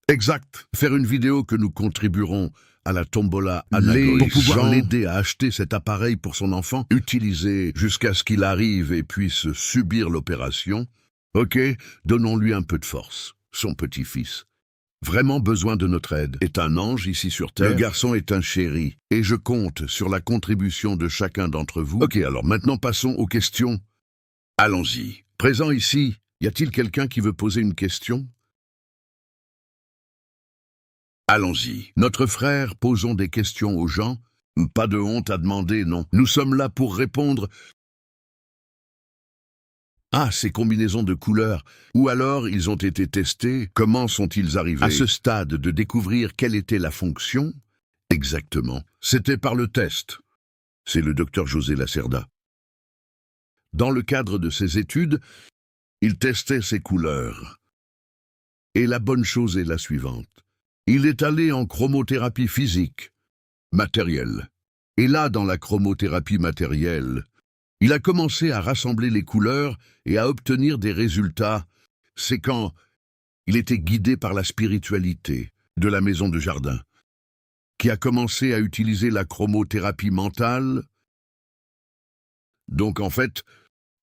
Exact. Faire une vidéo que nous contribuerons à la tombola Anagois pour pouvoir l'aider à acheter cet appareil pour son enfant, utiliser jusqu'à ce qu'il arrive et puisse subir l'opération. Ok, donnons-lui un peu de force, son petit-fils. vraiment besoin de notre aide, est un ange ici sur Terre. Le garçon est un chéri, et je compte sur la contribution de chacun d'entre vous. Ok, alors maintenant passons aux questions. Allons-y. Présent ici, y a-t-il quelqu'un qui veut poser une question? Allons-y. Notre frère, posons des questions aux gens. Pas de honte à demander, non. Nous sommes là pour répondre. Ah, ces combinaisons de couleurs. Ou alors, ils ont été testés. Comment sont-ils arrivés à ce stade de découvrir quelle était la fonction? Exactement. C'était par le test. C'est le docteur José Lacerda. Dans le cadre de ses études, il testait ces couleurs. Et la bonne chose est la suivante. Il est allé en chromothérapie physique, matérielle. Et là, dans la chromothérapie matérielle, il a commencé à rassembler les couleurs et à obtenir des résultats. C'est quand il était guidé par la spiritualité de la maison de jardin, qui a commencé à utiliser la chromothérapie mentale. Donc en fait,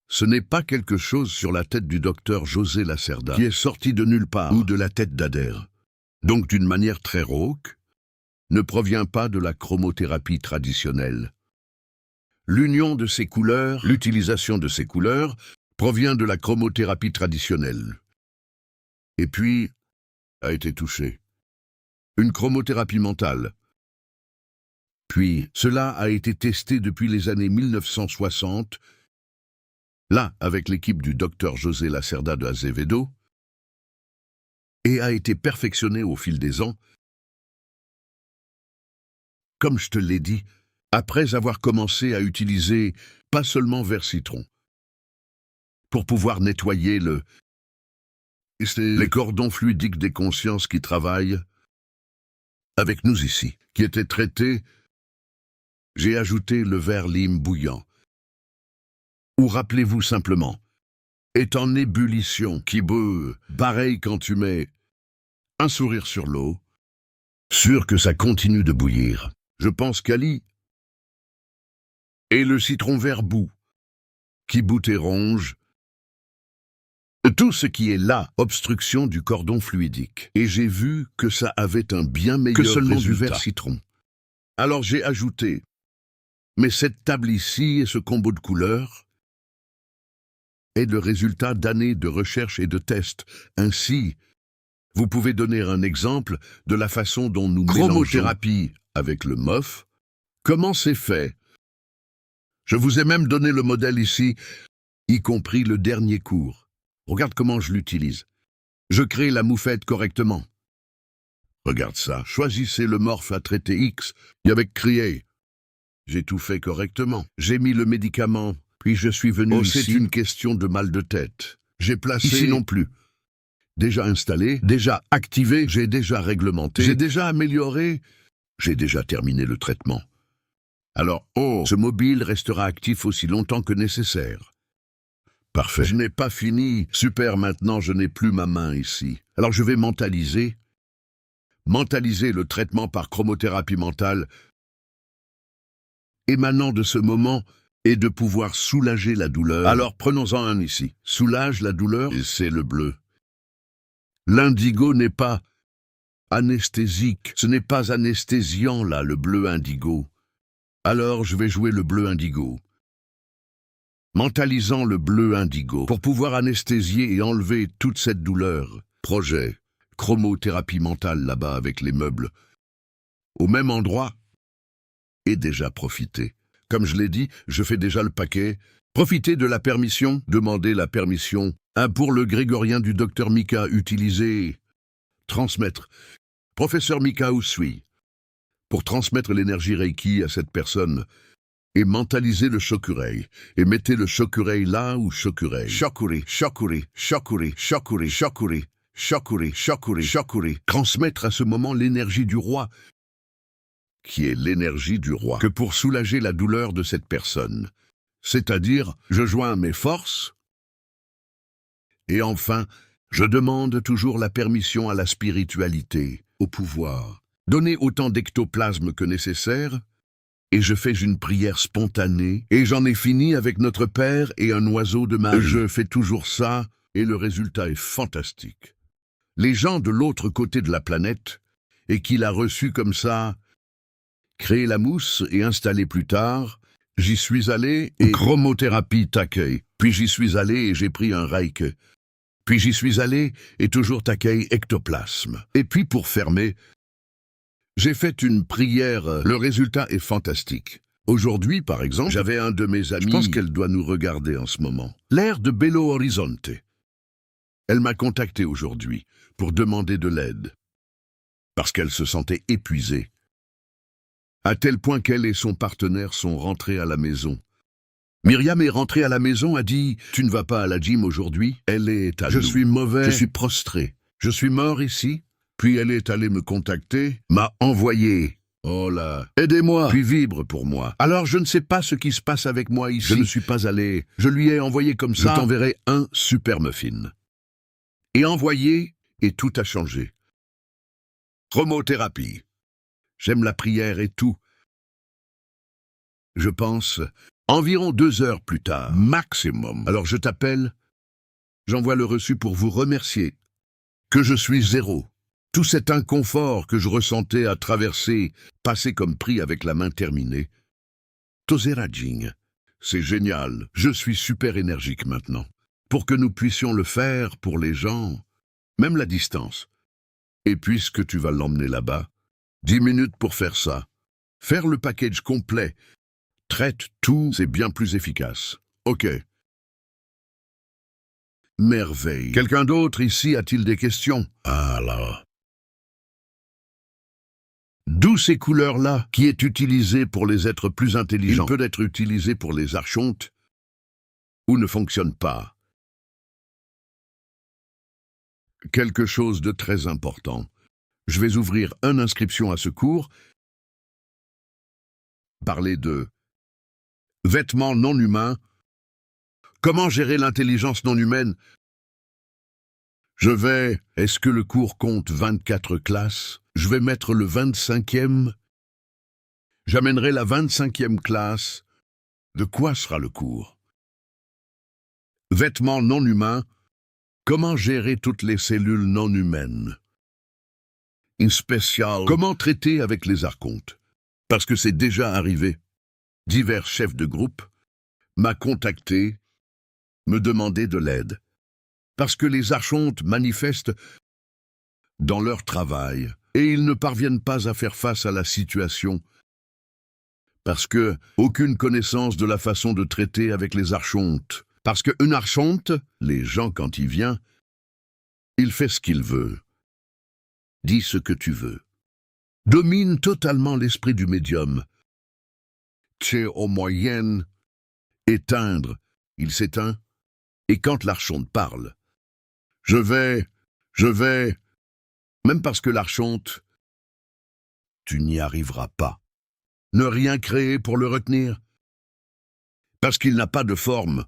ce n'est pas quelque chose sur la tête du docteur José Lacerda qui est sorti de nulle part ou de la tête d'Adair. Donc d'une manière très rauque, ne provient pas de la chromothérapie traditionnelle. L'union de ces couleurs, l'utilisation de ces couleurs, provient de la chromothérapie traditionnelle. Et puis, a été touchée. Une chromothérapie mentale. Puis, cela a été testé depuis les années 1960, là, avec l'équipe du docteur José Lacerda de Azevedo, et a été perfectionné au fil des ans. Comme je te l'ai dit, après avoir commencé à utiliser pas seulement vers citron, pour pouvoir nettoyer les cordons fluidiques des consciences qui travaillent avec nous ici, qui étaient traités, j'ai ajouté le verre lime bouillant. Ou rappelez-vous simplement, est en ébullition, qui bout, pareil quand tu mets un sourire sur l'eau, sûr que ça continue de bouillir. Je pense qu'Ali et le citron vert bout, qui bout et ronge, tout ce qui est là, obstruction du cordon fluidique. Et j'ai vu que ça avait un bien meilleur que seulement résultat. Du vert citron. Alors j'ai ajouté, mais cette table ici et ce combo de couleurs est le résultat d'années de recherche et de tests. Ainsi, vous pouvez donner un exemple de la façon dont nous chromothérapie avec le MOF. Comment c'est fait? Je vous ai même donné le modèle ici, y compris le dernier cours. Regarde comment je l'utilise. Je crée la moufette correctement. Regarde ça, choisissez le morphe à traiter X, y avec crié. J'ai tout fait correctement. J'ai mis le médicament, puis je suis venu ici. C'est une question de mal de tête. J'ai placé... Ici non plus. Déjà installé, déjà activé, j'ai déjà réglementé, j'ai déjà amélioré, j'ai déjà terminé le traitement. Alors, ce mobile restera actif aussi longtemps que nécessaire. Parfait. Je n'ai pas fini. Super, maintenant je n'ai plus ma main ici. Alors je vais mentaliser le traitement par chromothérapie mentale émanant de ce moment et de pouvoir soulager la douleur. Alors prenons-en un ici. Soulage la douleur, et c'est le bleu. L'indigo n'est pas anesthésique, ce n'est pas anesthésiant là, le bleu indigo. Alors je vais jouer le bleu indigo. Mentalisant le bleu indigo pour pouvoir anesthésier et enlever toute cette douleur. Projet, chromothérapie mentale là-bas avec les meubles. Au même endroit, et déjà profiter. Comme je l'ai dit, je fais déjà le paquet. Profitez de la permission, demandez la permission. Pour le grégorien du docteur Mika, utilisez transmettre. Professeur Mika Usui, pour transmettre l'énergie Reiki à cette personne. Et mentalisez le chokureï. Et mettez le chokureï là où chokureï. Chokuri, chokuri, chokuri, chokuri, chokuri, chokuri, chokuri, chokuri. Transmettre à ce moment l'énergie du roi, qui est l'énergie du roi, que pour soulager la douleur de cette personne. C'est-à-dire, je joins mes forces, et enfin, je demande toujours la permission à la spiritualité, au pouvoir. Donnez autant d'ectoplasme que nécessaire, et je fais une prière spontanée, et j'en ai fini avec notre Père et un oiseau de Marie. Je fais toujours ça, et le résultat est fantastique. les gens de l'autre côté de la planète, et qu'il a reçu comme ça, créé la mousse et installé plus tard. J'y suis allé et chromothérapie t'accueille. Puis j'y suis allé et j'ai pris un reiki. Puis j'y suis allé et toujours t'accueille ectoplasme. Et puis pour fermer, j'ai fait une prière. Le résultat est fantastique. Aujourd'hui, par exemple, j'avais un de mes amis. Je pense qu'elle doit nous regarder en ce moment. L'air de Belo Horizonte. Elle m'a contacté aujourd'hui pour demander de l'aide. Parce qu'elle se sentait épuisée. À tel point qu'elle et son partenaire sont rentrés à la maison. Myriam est rentrée à la maison, a dit « Tu ne vas pas à la gym aujourd'hui ?» Elle est à nous. Je suis mauvais, je suis prostré. Je suis mort ici. Puis elle est allée me contacter, m'a envoyé. Oh là, aidez-moi, puis vibre pour moi. Alors je ne sais pas ce qui se passe avec moi ici. Je ne suis pas allé. Je lui ai envoyé comme ça. Je t'enverrai un super muffin. Et envoyé, et tout a changé. Chromothérapie. J'aime la prière et tout. Je pense, environ 2 heures plus tard, maximum. Alors je t'appelle, j'envoie le reçu pour vous remercier. Que je suis zéro. Tout cet inconfort que je ressentais à traverser, passé comme pris avec la main terminée. Toserajing, c'est génial. Je suis super énergique maintenant. Pour que nous puissions le faire pour les gens, même la distance. Et puisque tu vas l'emmener là-bas, 10 minutes pour faire ça. Faire le package complet. Traite tout, c'est bien plus efficace. Ok. Merveille. Quelqu'un d'autre ici a-t-il des questions? Ah là. D'où ces couleurs-là, qui est utilisée pour les êtres plus intelligents? Il peut être utilisé pour les archontes, ou ne fonctionne pas. Quelque chose de très important. Je vais ouvrir une inscription à ce cours. Parler de vêtements non humains. Comment gérer l'intelligence non humaine? Est-ce que le cours compte 24 classes? Je vais mettre le 25e. J'amènerai la 25e classe. De quoi sera le cours? Vêtements non humains. Comment gérer toutes les cellules non humaines? Une spéciale. Comment traiter avec les archontes? Parce que c'est déjà arrivé. Divers chefs de groupe m'a contacté, me demandaient de l'aide. Parce que les archontes manifestent dans leur travail et ils ne parviennent pas à faire face à la situation. Parce que aucune connaissance de la façon de traiter avec les archontes. Parce qu'une archonte, les gens quand il vient, il fait ce qu'il veut. Dis ce que tu veux. Domine totalement l'esprit du médium. C'est au moyen éteindre, il s'éteint. Et quand l'archonte parle, je vais, même parce que l'archonte, tu n'y arriveras pas. Ne rien créer pour le retenir. Parce qu'il n'a pas de forme.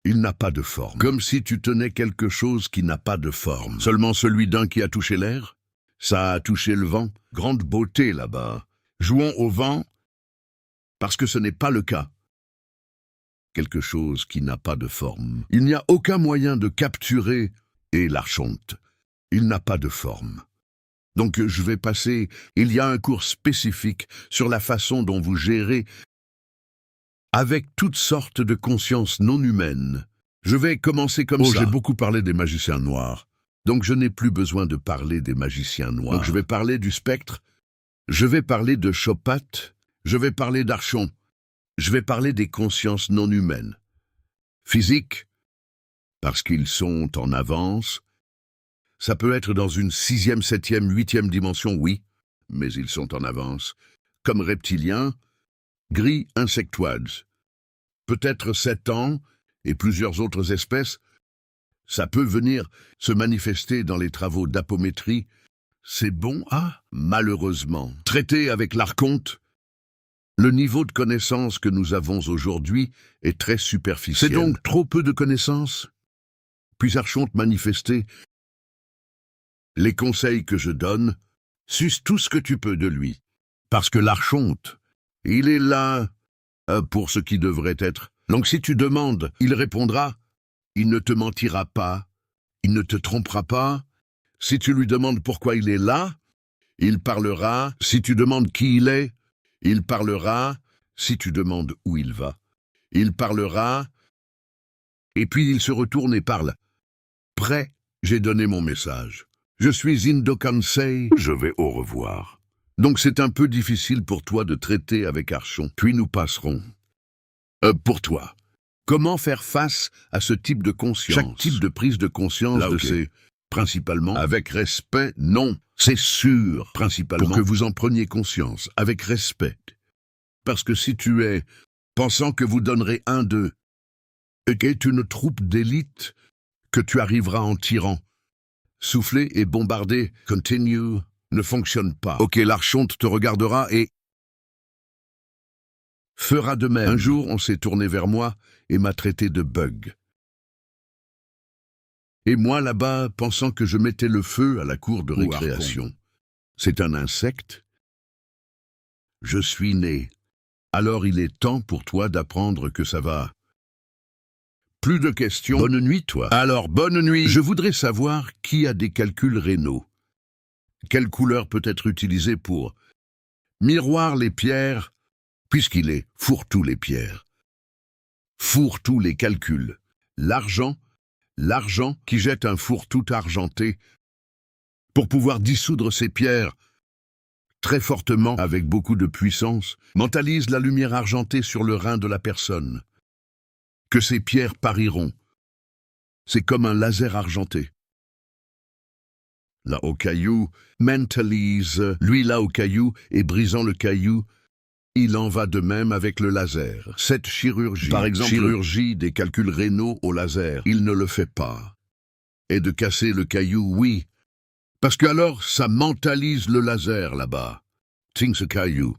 Il n'a pas de forme. Comme si tu tenais quelque chose qui n'a pas de forme. Seulement celui d'un qui a touché l'air. Ça a touché le vent. Grande beauté là-bas. Jouons au vent, parce que ce n'est pas le cas. Quelque chose qui n'a pas de forme. Il n'y a aucun moyen de capturer, et l'archonte. Il n'a pas de forme. Donc je vais passer, il y a un cours spécifique sur la façon dont vous gérez avec toutes sortes de consciences non humaines. Je vais commencer comme ça. J'ai beaucoup parlé des magiciens noirs, donc je n'ai plus besoin de parler des magiciens noirs. Donc je vais parler du spectre, je vais parler de Chopat, je vais parler d'archon, je vais parler des consciences non humaines. Physiques, parce qu'ils sont en avance. Ça peut être dans une 6e, 7e, 8e dimension, oui, mais ils sont en avance. Comme reptiliens, gris insectoides. Peut-être 7 ans, et plusieurs autres espèces. Ça peut venir se manifester dans les travaux d'apométrie. C'est bon, malheureusement. Traiter avec l'archonte, le niveau de connaissance que nous avons aujourd'hui est très superficiel. C'est donc trop peu de connaissances. Puis archonte manifester. Les conseils que je donne, suce tout ce que tu peux de lui. Parce que l'archonte, il est là pour ce qui devrait être. Donc si tu demandes, il répondra. Il ne te mentira pas. Il ne te trompera pas. Si tu lui demandes pourquoi il est là, il parlera. Si tu demandes qui il est, il parlera. Si tu demandes où il va, il parlera. Et puis il se retourne et parle. Prêt, j'ai donné mon message. Je suis Indokansei, je vais au revoir. Donc c'est un peu difficile pour toi de traiter avec Archon, puis nous passerons. Pour toi, comment faire face à ce type de conscience? Chaque type de prise de conscience Là, ok. c'est principalement avec respect, non, c'est sûr, principalement pour que vous en preniez conscience, avec respect. Parce que si tu es, pensant que vous donnerez un d'eux, et qu'est une troupe d'élite, que tu arriveras en tirant, souffler et bombarder, continue, ne fonctionne pas. Ok, l'archonte te regardera et fera de même. Un jour, on s'est tourné vers moi et m'a traité de bug. Et moi, là-bas, pensant que je mettais le feu à la cour de récréation. C'est un insecte. Je suis né. Alors il est temps pour toi d'apprendre que ça va. Plus de questions. Bonne nuit, toi. Alors, bonne nuit. Je voudrais savoir qui a des calculs rénaux. Quelle couleur peut être utilisée pour miroir les pierres, puisqu'il est fourre-tout les pierres. Fourre-tout les calculs. L'argent qui jette un fourre-tout argenté pour pouvoir dissoudre ces pierres très fortement avec beaucoup de puissance, mentalise la lumière argentée sur le rein de la personne. Que ces pierres pariront. C'est comme un laser argenté. Là au caillou, mentalise, lui là au caillou, et brisant le caillou, il en va de même avec le laser. Cette chirurgie, par exemple, chirurgie des calculs rénaux au laser, il ne le fait pas. Et de casser le caillou, oui. Parce que alors, ça mentalise le laser là-bas. Tiens ce caillou.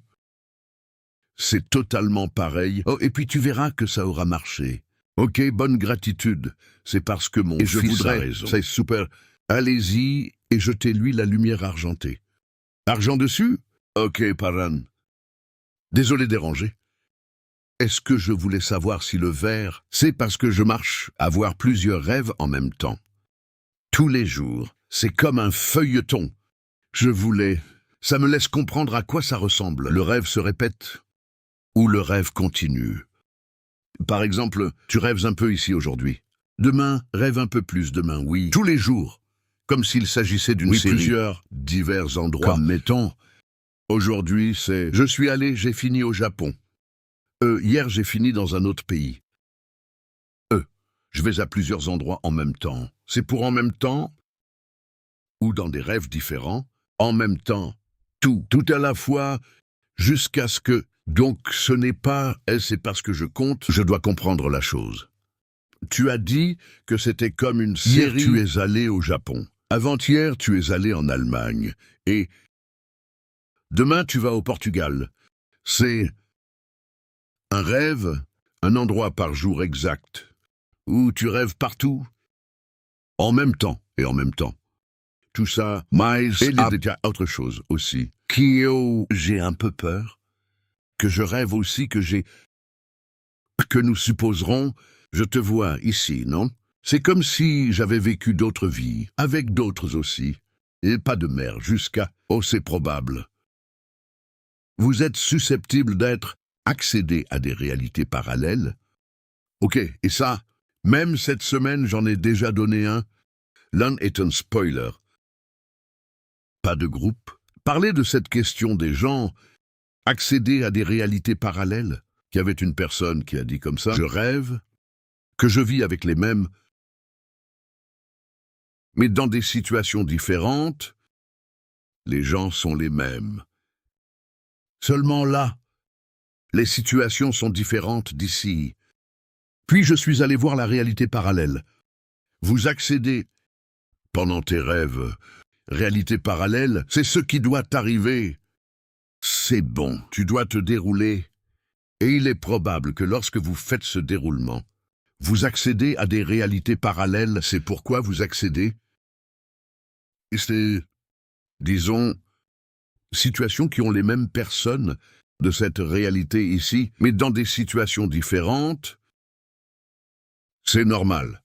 C'est totalement pareil. Oh, et puis tu verras que ça aura marché. Ok, bonne gratitude. C'est parce que mon fils a raison. C'est super. Allez-y et jetez-lui la lumière argentée. Argent dessus? Ok, Paran. Désolé déranger. Est-ce que je voulais savoir si le vert, c'est parce que je marche, avoir plusieurs rêves en même temps? Tous les jours, c'est comme un feuilleton. Je voulais... Ça me laisse comprendre à quoi ça ressemble. Le rêve se répète ou le rêve continue. Par exemple, tu rêves un peu ici aujourd'hui. Demain, rêve un peu plus demain, oui. Tous les jours, comme s'il s'agissait d'une série. Plusieurs divers endroits. Comme mettons, aujourd'hui c'est... Je suis allé, j'ai fini au Japon. Hier j'ai fini dans un autre pays. Je vais à plusieurs endroits en même temps. C'est pour en même temps ou dans des rêves différents, en même temps, tout à la fois, jusqu'à ce que... Donc ce n'est pas « c'est parce que je compte, je dois comprendre la chose ». Tu as dit que c'était comme une série. Hier tu es allé au Japon. Avant-hier tu es allé en Allemagne. Et demain tu vas au Portugal. C'est un rêve, un endroit par jour exact, où tu rêves partout, en même temps et en même temps. Tout ça, mais il y a déjà autre chose aussi. J'ai un peu peur, que je rêve aussi que nous supposerons, je te vois ici, non? C'est comme si j'avais vécu d'autres vies, avec d'autres aussi, et pas de mère jusqu'à, oh c'est probable. Vous êtes susceptible d'être accédé à des réalités parallèles? Ok, et ça, même cette semaine j'en ai déjà donné un. L'un est un spoiler. Pas de groupe. Parler de cette question des gens, accéder à des réalités parallèles, qu'il y avait une personne qui a dit comme ça, je rêve que je vis avec les mêmes, mais dans des situations différentes, les gens sont les mêmes. Seulement là, les situations sont différentes d'ici. Puis je suis allé voir la réalité parallèle. Vous accédez, pendant tes rêves, réalité parallèle, c'est ce qui doit t'arriver. C'est bon, tu dois te dérouler. Et il est probable que lorsque vous faites ce déroulement, vous accédez à des réalités parallèles. C'est pourquoi vous accédez. Et c'est, disons, situations qui ont les mêmes personnes de cette réalité ici, mais dans des situations différentes. C'est normal.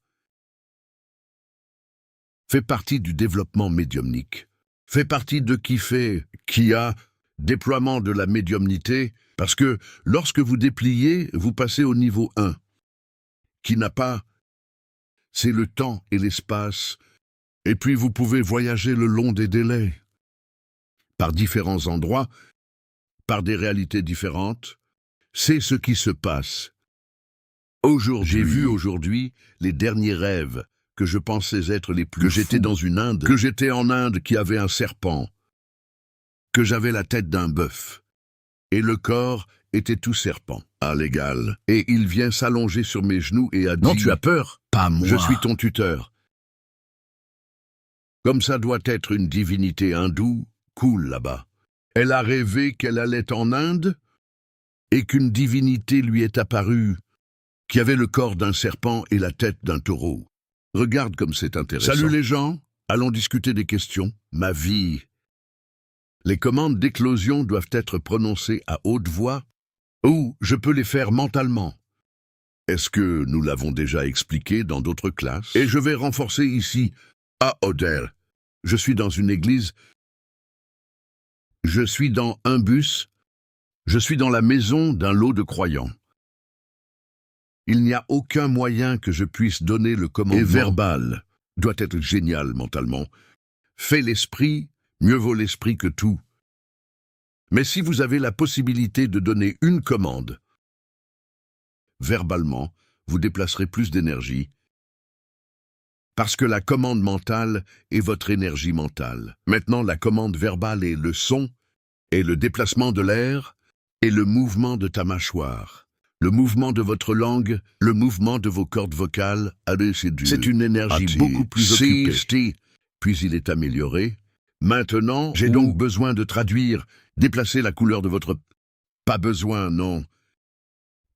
fait partie du développement médiumnique. Fait partie de qui a déploiement de la médiumnité, parce que lorsque vous dépliez, vous passez au niveau 1, qui n'a pas, c'est le temps et l'espace, et puis vous pouvez voyager le long des délais, par différents endroits, par des réalités différentes. C'est ce qui se passe. J'ai vu aujourd'hui les derniers rêves que je pensais être les plus fous. Que j'étais en Inde qui avait un serpent, que j'avais la tête d'un bœuf, et le corps était tout serpent, à l'égal. Et il vient s'allonger sur mes genoux et a dit « Non, tu as peur? Pas moi. Je suis ton tuteur. » Comme ça doit être une divinité hindoue, cool là-bas. Elle a rêvé qu'elle allait en Inde et qu'une divinité lui est apparue, qui avait le corps d'un serpent et la tête d'un taureau. Regarde comme c'est intéressant. Salut les gens, allons discuter des questions. Ma vie. Les commandes d'éclosion doivent être prononcées à haute voix ou je peux les faire mentalement. Est-ce que nous l'avons déjà expliqué dans d'autres classes? Et je vais renforcer ici. À Odell. Je suis dans une église. Je suis dans un bus. Je suis dans la maison d'un lot de croyants. Il n'y a aucun moyen que je puisse donner le commandement. Et verbal doit être génial mentalement. Fais l'esprit, mieux vaut l'esprit que tout. Mais si vous avez la possibilité de donner une commande, verbalement, vous déplacerez plus d'énergie, parce que la commande mentale est votre énergie mentale. Maintenant, la commande verbale est le son, et le déplacement de l'air, et le mouvement de ta mâchoire. Le mouvement de votre langue, le mouvement de vos cordes vocales, c'est une énergie beaucoup plus occupée. Puis il est amélioré. Maintenant, j'ai donc besoin de traduire, déplacer la couleur de votre... Pas besoin, non.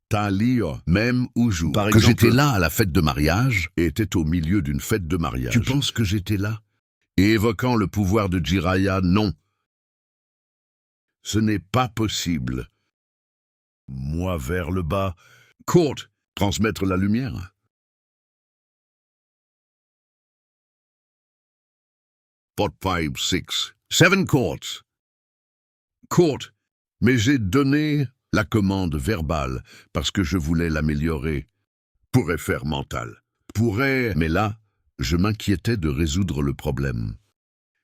Talia, même ou jour. Par exemple, j'étais là à la fête de mariage. Et était au milieu d'une fête de mariage. Tu penses que j'étais là? Et évoquant le pouvoir de Jiraya, non. Ce n'est pas possible. Moi vers le bas. Court, transmettre la lumière. Pot 5, 6, 7 quarts. Court, mais j'ai donné la commande verbale parce que je voulais l'améliorer. Pourrait faire mental. Pourrait, mais là, je m'inquiétais de résoudre le problème.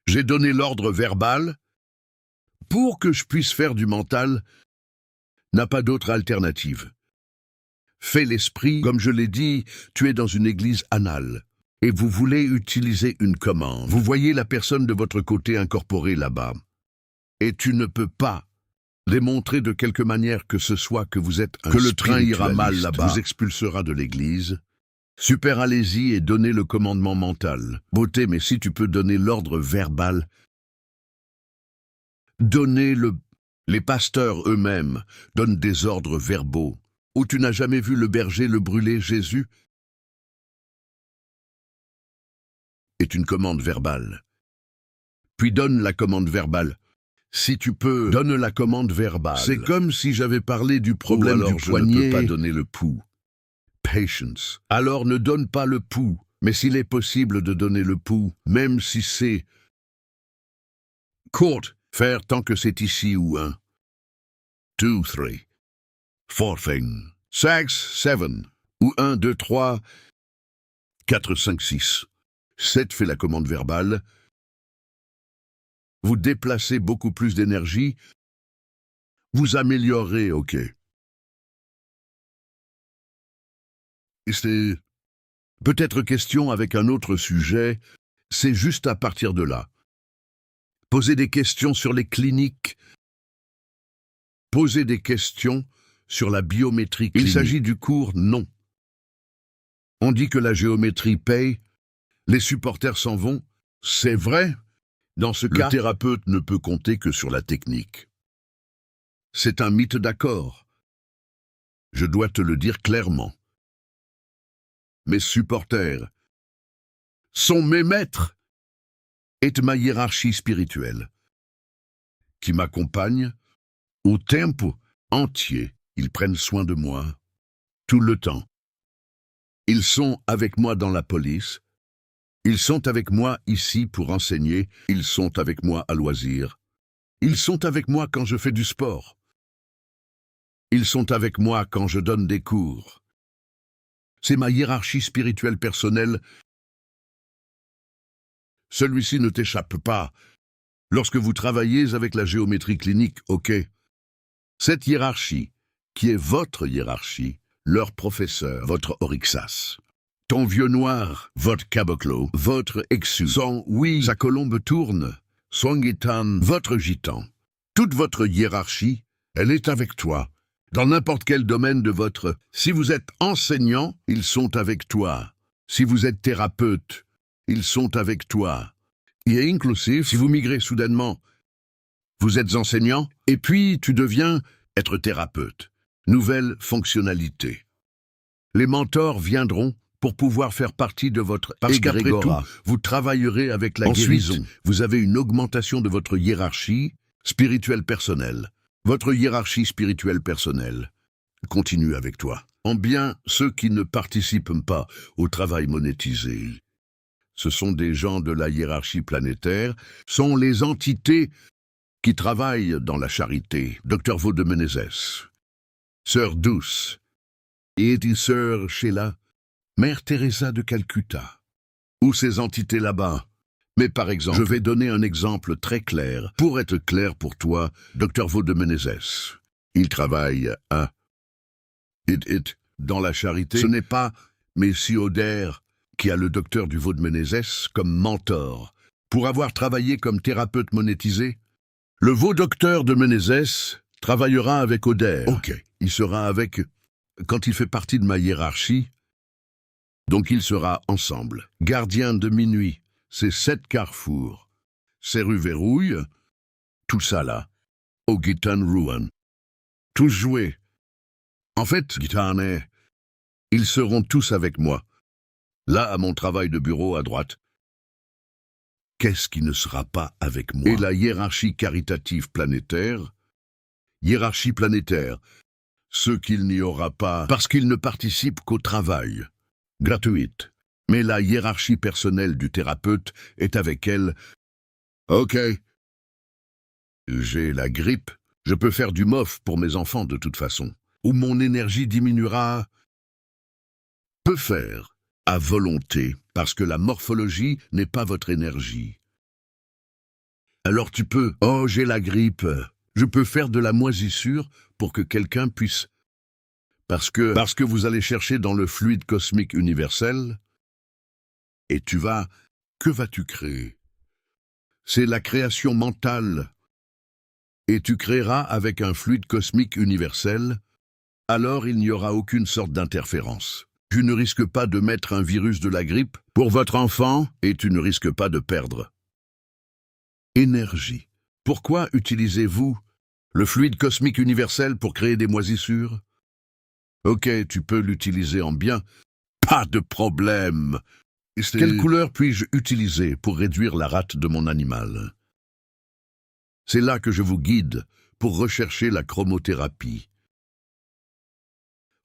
J'ai donné l'ordre verbal pour que je puisse faire du mental. N'a pas d'autre alternative. Fais l'esprit, comme je l'ai dit, tu es dans une église anale, et vous voulez utiliser une commande. Vous voyez la personne de votre côté incorporée là-bas, et tu ne peux pas démontrer de quelque manière que ce soit que vous êtes un que le train ira mal là-bas, vous expulsera de l'église. Super, allez-y et donnez le commandement mental. Beauté, mais si tu peux donner l'ordre verbal, donnez-le. Les pasteurs eux-mêmes donnent des ordres verbaux. Ou tu n'as jamais vu le berger le brûler, Jésus? Est une commande verbale. Puis donne la commande verbale. Si tu peux, donne la commande verbale. C'est comme si j'avais parlé du problème du poignet. Je ne peux pas donner le pouls. Patience. Alors ne donne pas le pouls. Mais s'il est possible de donner le pouls, même si c'est... Court. Faire tant que c'est ici ou 1, 2, 3, 4 thing, 6, 7, ou 1, 2, 3, 4, 5, 6. 7 fait la commande verbale. Vous déplacez beaucoup plus d'énergie. Vous améliorez, ok. Et c'est peut-être question avec un autre sujet, c'est juste à partir de là. Posez des questions sur les cliniques. Posez des questions sur la biométrie clinique. Il s'agit du cours non. On dit que la géométrie paye, les supporters s'en vont. C'est vrai. Dans ce cas, le thérapeute ne peut compter que sur la technique. C'est un mythe, d'accord. Je dois te le dire clairement. Mes supporters sont mes maîtres. Et ma hiérarchie spirituelle, qui m'accompagne au tempo entier. Ils prennent soin de moi tout le temps. Ils sont avec moi dans la police, Ils sont avec moi ici pour enseigner, ils sont avec moi à loisir. Ils sont avec moi quand je fais du sport. Ils sont avec moi quand je donne des cours. C'est ma hiérarchie spirituelle personnelle. Celui-ci ne t'échappe pas. Lorsque vous travaillez avec la géométrie clinique, ok. Cette hiérarchie, qui est votre hiérarchie, leur professeur, votre Oryxas, ton vieux noir, votre caboclo, votre exu, son oui, sa colombe tourne, son gitan, votre gitan. Toute votre hiérarchie, elle est avec toi. Dans n'importe quel domaine de votre... Si vous êtes enseignant, ils sont avec toi. Si vous êtes thérapeute, ils sont avec toi. Et inclusif, si vous migrez soudainement, vous êtes enseignant, et puis tu deviens être thérapeute. Nouvelle fonctionnalité. Les mentors viendront pour pouvoir faire partie de votre Parce qu'après tout, vous travaillerez avec la guérison. Vous avez une augmentation de votre hiérarchie spirituelle personnelle. Votre hiérarchie spirituelle personnelle continue avec toi. En bien, ceux qui ne participent pas au travail monétisé, ce sont des gens de la hiérarchie planétaire, sont les entités qui travaillent dans la charité. Dr Vaux de Menezes, Sœur Douce, et Sœur Sheila, Mère Teresa de Calcutta, ou ces entités là-bas. Mais par exemple, je vais donner un exemple très clair. Pour être clair pour toi, Dr Vaux de Menezes, il travaille à dans la charité. Ce n'est pas Messie Oder qui a le docteur du Vaux de Menezes comme mentor. Pour avoir travaillé comme thérapeute monétisé, le Vaux docteur de Menezes travaillera avec Oder. Ok, il sera avec... Quand il fait partie de ma hiérarchie, donc il sera ensemble. Gardien de minuit, c'est 7 carrefours. C'est rue Verrouille, tout ça là. Au Gitan Ruan. Tous joués. En fait, Gitané, ils seront tous avec moi. Là, à mon travail de bureau à droite. Qu'est-ce qui ne sera pas avec moi? Et la hiérarchie caritative planétaire? Hiérarchie planétaire. Ce qu'il n'y aura pas, parce qu'ils ne participent qu'au travail. Gratuite. Mais la hiérarchie personnelle du thérapeute est avec elle. Ok. J'ai la grippe. Je peux faire du mof pour mes enfants de toute façon. Ou mon énergie diminuera. Peut faire. À volonté, parce que la morphologie n'est pas votre énergie. Alors tu peux, oh j'ai la grippe, je peux faire de la moisissure pour que quelqu'un puisse... Parce que vous allez chercher dans le fluide cosmique universel, et que vas-tu créer? C'est la création mentale, et tu créeras avec un fluide cosmique universel, alors il n'y aura aucune sorte d'interférence. Tu ne risques pas de mettre un virus de la grippe pour votre enfant et tu ne risques pas de perdre. Énergie. Pourquoi utilisez-vous le fluide cosmique universel pour créer des moisissures? Ok, tu peux l'utiliser en bien. Pas de problème. Quelle couleur puis-je utiliser pour réduire la rate de mon animal? C'est là que je vous guide pour rechercher la chromothérapie.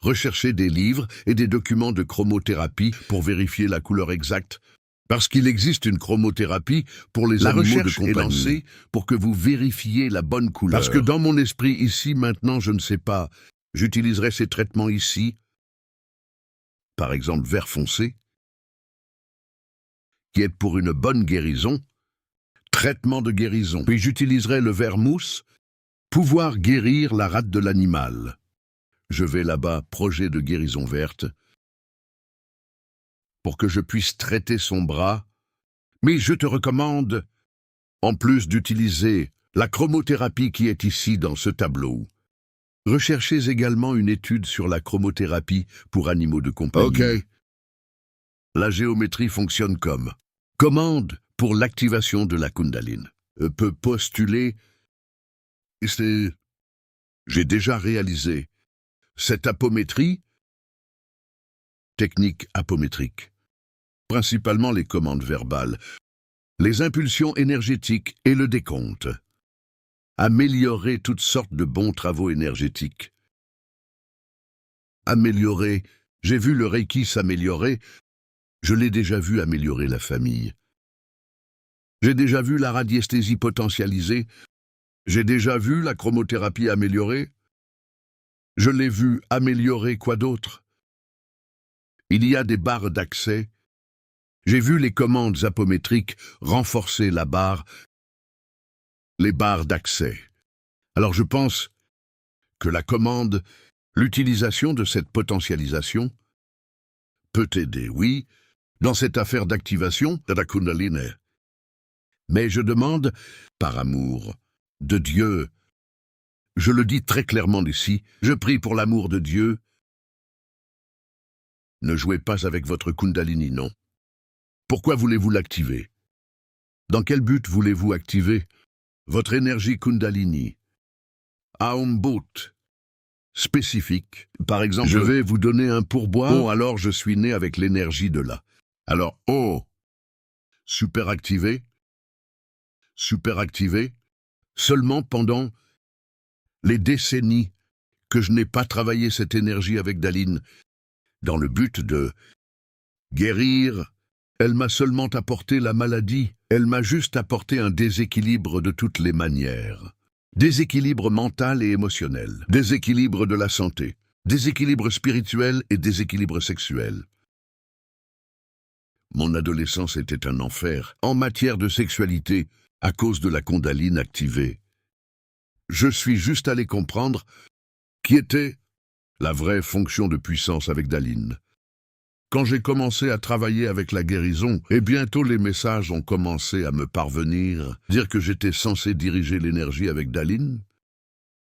Recherchez des livres et des documents de chromothérapie pour vérifier la couleur exacte, parce qu'il existe une chromothérapie pour les animaux de compagnie. Lancée pour que vous vérifiez la bonne couleur. Parce que dans mon esprit ici, maintenant, je ne sais pas, j'utiliserai ces traitements ici, par exemple vert foncé, qui est pour une bonne guérison, traitement de guérison. Puis j'utiliserai le vert mousse, pouvoir guérir la rate de l'animal. Je vais là-bas, projet de guérison verte, pour que je puisse traiter son bras, mais je te recommande, en plus d'utiliser la chromothérapie qui est ici dans ce tableau, recherchez également une étude sur la chromothérapie pour animaux de compagnie. Ok. La géométrie fonctionne comme commande pour l'activation de la Kundalini. Peut postuler, j'ai déjà réalisé cette apométrie, technique apométrique, principalement les commandes verbales, les impulsions énergétiques et le décompte. Améliorer toutes sortes de bons travaux énergétiques. Améliorer, j'ai vu le Reiki s'améliorer, Je l'ai déjà vu améliorer la famille. J'ai déjà vu la radiesthésie potentialisée. J'ai déjà vu la chromothérapie améliorée. Je l'ai vu améliorer quoi d'autre? Il y a des barres d'accès. J'ai vu les commandes apométriques renforcer la barre, les barres d'accès. Alors je pense que la commande, l'utilisation de cette potentialisation, peut aider, oui, dans cette affaire d'activation de la Kundalini. Mais je demande, par amour de Dieu, je le dis très clairement ici, je prie pour l'amour de Dieu, ne jouez pas avec votre Kundalini, non. Pourquoi voulez-vous l'activer? Dans quel but voulez-vous activer votre énergie Kundalini? À un but spécifique. Par exemple, je vais vous donner un pourboire. Oh, alors je suis né avec l'énergie de là. Alors, oh, super activé, seulement pendant les décennies que je n'ai pas travaillé cette énergie avec Daline, dans le but de guérir. Elle m'a seulement apporté la maladie, elle m'a juste apporté un déséquilibre de toutes les manières. Déséquilibre mental et émotionnel, déséquilibre de la santé, déséquilibre spirituel et déséquilibre sexuel. Mon adolescence était un enfer en matière de sexualité à cause de la Kundalini activée. Je suis juste allé comprendre qui était la vraie fonction de puissance avec Daline. Quand j'ai commencé à travailler avec la guérison, et bientôt les messages ont commencé à me parvenir, dire que j'étais censé diriger l'énergie avec Daline,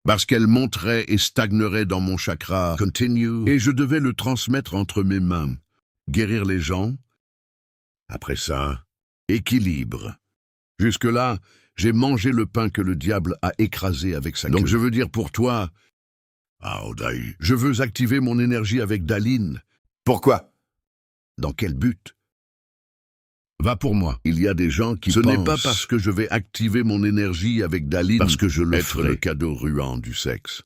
parce qu'elle monterait et stagnerait dans mon chakra continue, et je devais le transmettre entre mes mains, guérir les gens. Après ça, équilibre. Jusque-là, j'ai mangé le pain que le diable a écrasé avec sa queue. Donc je veux dire pour toi, je veux activer mon énergie avec Daline. Pourquoi? Dans quel but? Va pour moi. Il y a des gens qui pensent... Ce n'est pas parce que je vais activer mon énergie avec Daline parce que je le ferai. Le cadeau ruant du sexe.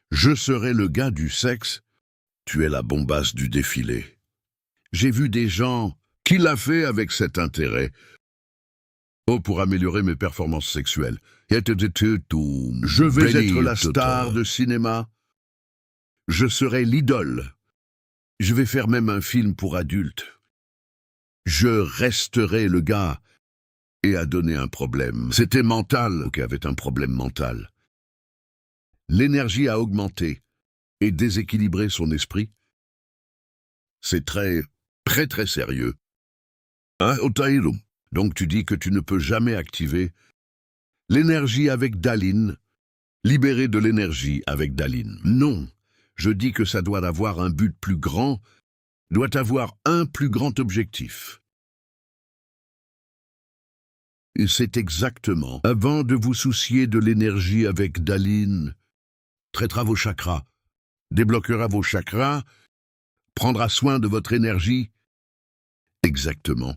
Je serai le gars du sexe. Tu es la bombasse du défilé. J'ai vu des gens qui l'a fait avec cet intérêt. Oh, pour améliorer mes performances sexuelles. Je vais être la star de cinéma. Je serai l'idole. Je vais faire même un film pour adultes. Je resterai le gars et a donné un problème. C'était mental qui avait un problème mental. L'énergie a augmenté et déséquilibré son esprit. C'est très sérieux. Hein, Otaïro? Donc tu dis que tu ne peux jamais activer l'énergie avec Daline, libérer de l'énergie avec Daline. Non. Je dis que ça doit avoir un but plus grand, doit avoir un plus grand objectif. Et c'est exactement, avant de vous soucier de l'énergie avec Daline, traitera vos chakras, débloquera vos chakras, prendra soin de votre énergie. Exactement.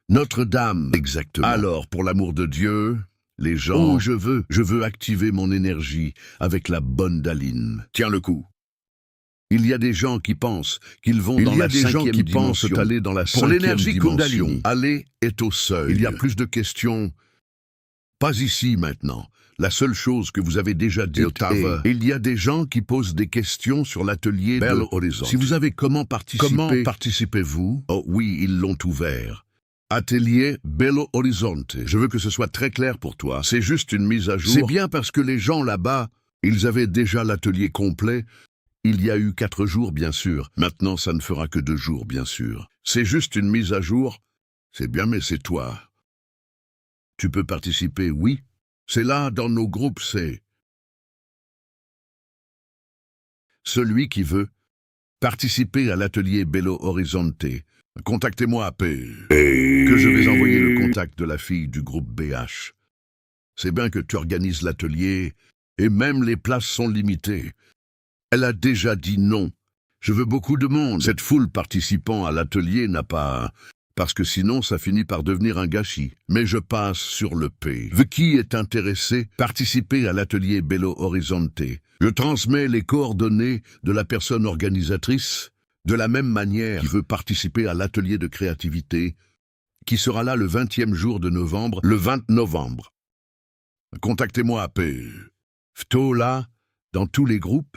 Notre-Dame, exactement. Alors, pour l'amour de Dieu, les gens, je veux activer mon énergie avec la bonne Daline. Tiens le coup. Il y a des gens qui pensent qu'ils vont dans la cinquième dimension. Aller dans la cinquième dimension. Pour l'énergie Kundalini, aller est au seuil. Il y a plus de questions. Pas ici maintenant. La seule chose que vous avez déjà dite est, il y a des gens qui posent des questions sur l'atelier Belo Horizonte. Si vous avez comment participez-vous? Oh oui, ils l'ont ouvert. Atelier Belo Horizonte. Je veux que ce soit très clair pour toi. C'est juste une mise à jour. C'est bien parce que les gens là-bas, ils avaient déjà l'atelier complet. Il y a eu 4 jours, bien sûr. Maintenant, ça ne fera que 2 jours, bien sûr. C'est juste une mise à jour. C'est bien, mais c'est toi. Tu peux participer, oui. C'est là, dans nos groupes, c'est... Celui qui veut participer à l'atelier Belo Horizonte. Contactez-moi à P. Que je vais envoyer le contact de la fille du groupe BH. C'est bien que tu organises l'atelier, et même les places sont limitées. Elle a déjà dit non. Je veux beaucoup de monde. Cette foule participant à l'atelier n'a pas... Parce que sinon, ça finit par devenir un gâchis. Mais je passe sur le P. Qui est intéressé, participer à l'atelier Belo Horizonte. Je transmets les coordonnées de la personne organisatrice. De la même manière, qui veut participer à l'atelier de créativité, qui sera là le 20e jour de novembre, le 20 novembre. Contactez-moi à P. Fto là, dans tous les groupes.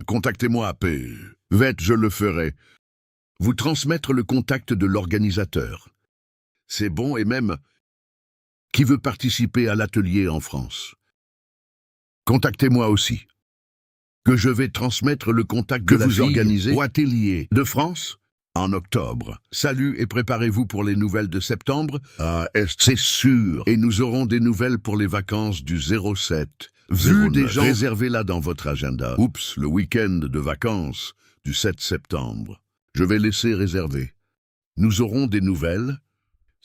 Contactez-moi à P. Vête, je le ferai. Vous transmettre le contact de l'organisateur. C'est bon, et même qui veut participer à l'atelier en France. Contactez-moi aussi. Que je vais transmettre le contact que vous organisez au atelier de France en octobre. Salut et préparez-vous pour les nouvelles de septembre. C'est sûr. Et nous aurons des nouvelles pour les vacances du 07. Vu des gens, réservez-la dans votre agenda. Oups, le week-end de vacances du 7 septembre. Je vais laisser réserver. Nous aurons des nouvelles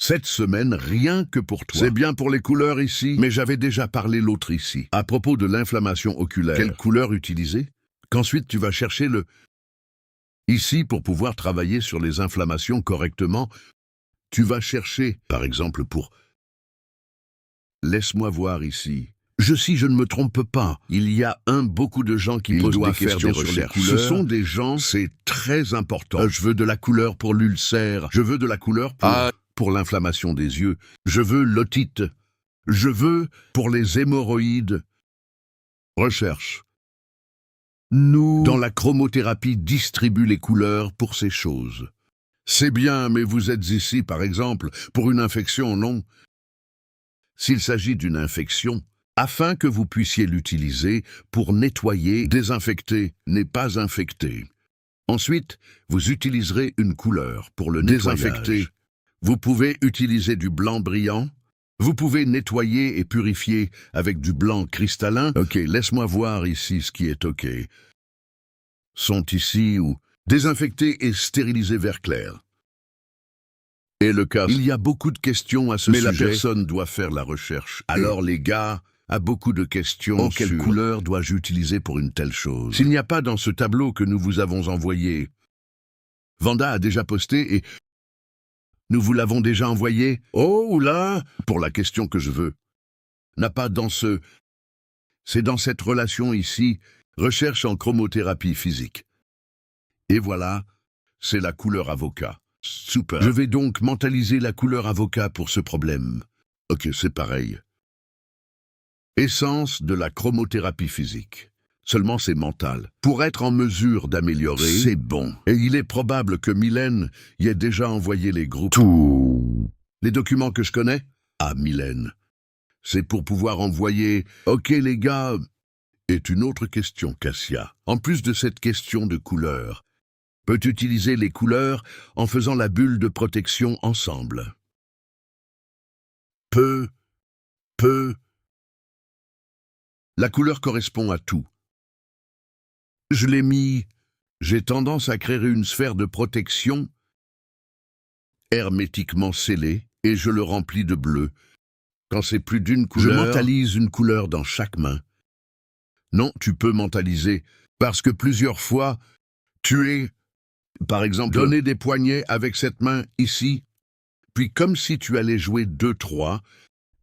cette semaine rien que pour toi. C'est bien pour les couleurs ici, mais j'avais déjà parlé l'autre ici. À propos de l'inflammation oculaire. Quelle couleur utiliser? Qu'ensuite tu vas chercher le... Ici, pour pouvoir travailler sur les inflammations correctement, tu vas chercher, par exemple pour... Laisse-moi voir ici. Si je ne me trompe pas, il y a beaucoup de gens qui posent des questions sur les couleurs. Ce sont des gens, c'est très important. Je veux de la couleur pour l'ulcère. Je veux de la couleur pour l'inflammation des yeux. Je veux l'otite. Je veux pour les hémorroïdes. Recherche. Nous, dans la chromothérapie, distribue les couleurs pour ces choses. C'est bien, mais vous êtes ici, par exemple, pour une infection, non? S'il s'agit d'une infection, afin que vous puissiez l'utiliser pour nettoyer, désinfecter, n'est pas infecté. Ensuite, vous utiliserez une couleur pour le désinfecter. Vous pouvez utiliser du blanc brillant. Vous pouvez nettoyer et purifier avec du blanc cristallin. Ok, laisse-moi voir ici ce qui est ok. Sont ici ou désinfectés et stérilisés vert clair. Et le cas, il y a beaucoup de questions à ce sujet. Mais la personne doit faire la recherche. Alors les gars, a beaucoup de questions. Quelle couleur dois-je utiliser pour une telle chose? S'il n'y a pas dans ce tableau que nous vous avons envoyé, Vanda a déjà posté et nous vous l'avons déjà envoyé. Oh là, pour la question que je veux. N'a pas dans ce... C'est dans cette relation ici, recherche en chromothérapie physique. Et voilà, c'est la couleur avocat. Super. Je vais donc mentaliser la couleur avocat pour ce problème. Ok, c'est pareil. Essence de la chromothérapie physique. Seulement c'est mental. Pour être en mesure d'améliorer, c'est bon. Et il est probable que Mylène y ait déjà envoyé les groupes. Tout. Les documents que je connais? Ah, Mylène. C'est pour pouvoir envoyer... Ok, les gars... Est une autre question, Cassia. En plus de cette question de couleur, peut utiliser les couleurs en faisant la bulle de protection ensemble. Peut. La couleur correspond à tout. Je l'ai mis, j'ai tendance à créer une sphère de protection hermétiquement scellée et je le remplis de bleu. Quand c'est plus d'une couleur, je mentalise une couleur dans chaque main. Non, tu peux mentaliser parce que plusieurs fois, tu es, par exemple, donner des poignets avec cette main ici, puis comme si tu allais jouer 2, 3,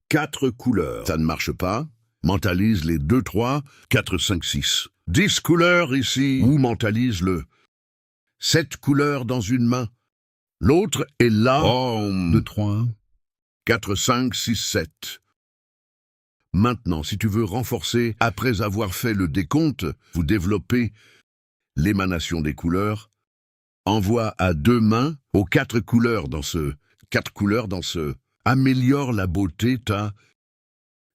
4 couleurs. Ça ne marche pas. Mentalise les 2, 3, 4, 5, 6. 10 couleurs ici, ou mentalise le 7 couleurs dans une main. L'autre est là. 2, 3, 4, 5, 6, 7. Maintenant, si tu veux renforcer, après avoir fait le décompte, vous développez l'émanation des couleurs, envoie à 2 mains aux 4 couleurs dans ce... 4 couleurs dans ce... Améliore la beauté,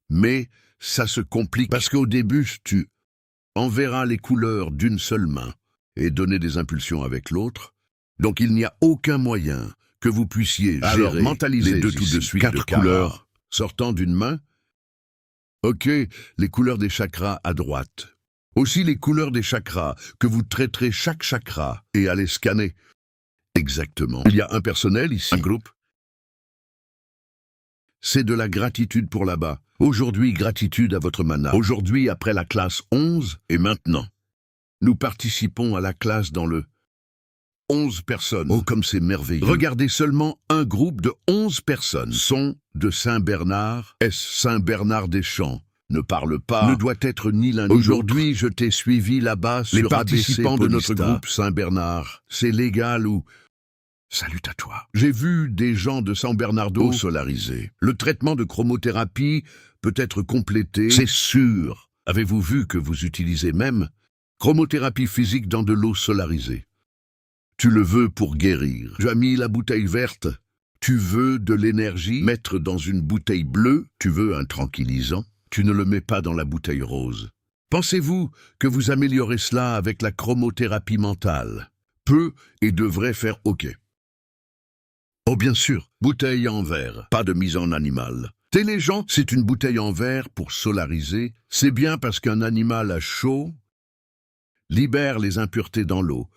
mais ça se complique parce qu'au début, tu enverras les couleurs d'une seule main et donner des impulsions avec l'autre. Donc il n'y a aucun moyen que vous puissiez gérer mentaliser les deux tout de suite 4 couleurs sortant d'une main. Ok, les couleurs des chakras à droite. Aussi les couleurs des chakras que vous traiterez chaque chakra et allez scanner. Exactement. Il y a un personnel ici. Un groupe. C'est de la gratitude pour là-bas. Aujourd'hui, gratitude à votre mana. Aujourd'hui, après la classe 11, et maintenant, nous participons à la classe dans le 11 personnes. Oh, comme c'est merveilleux. Regardez seulement un groupe de 11 personnes. Sont de Saint-Bernard, Saint-Bernard-des-Champs. ne parle pas, ne doit être ni l'un ni l'autre. Aujourd'hui, je t'ai suivi là-bas sur Les participants ABC de notre Paulista. groupe Saint-Bernard. C'est légal ou... Salut à toi. J'ai vu des gens de San Bernardo Solarisé. Le traitement de chromothérapie peut être complété. C'est sûr. Avez-vous vu que vous utilisez même chromothérapie physique dans de l'eau solarisée? Tu le veux pour guérir. Tu as mis la bouteille verte. Tu veux de l'énergie? Mettre dans une bouteille bleue? Tu veux un tranquillisant? Tu ne le mets pas dans la bouteille rose. Pensez-vous que vous améliorez cela avec la chromothérapie mentale? Peut et devrait faire OK. Oh bien sûr, bouteille en verre, pas de mise en animal. Les gens, c'est une bouteille en verre pour solariser. C'est bien parce qu'un animal à chaud libère les impuretés dans l'eau.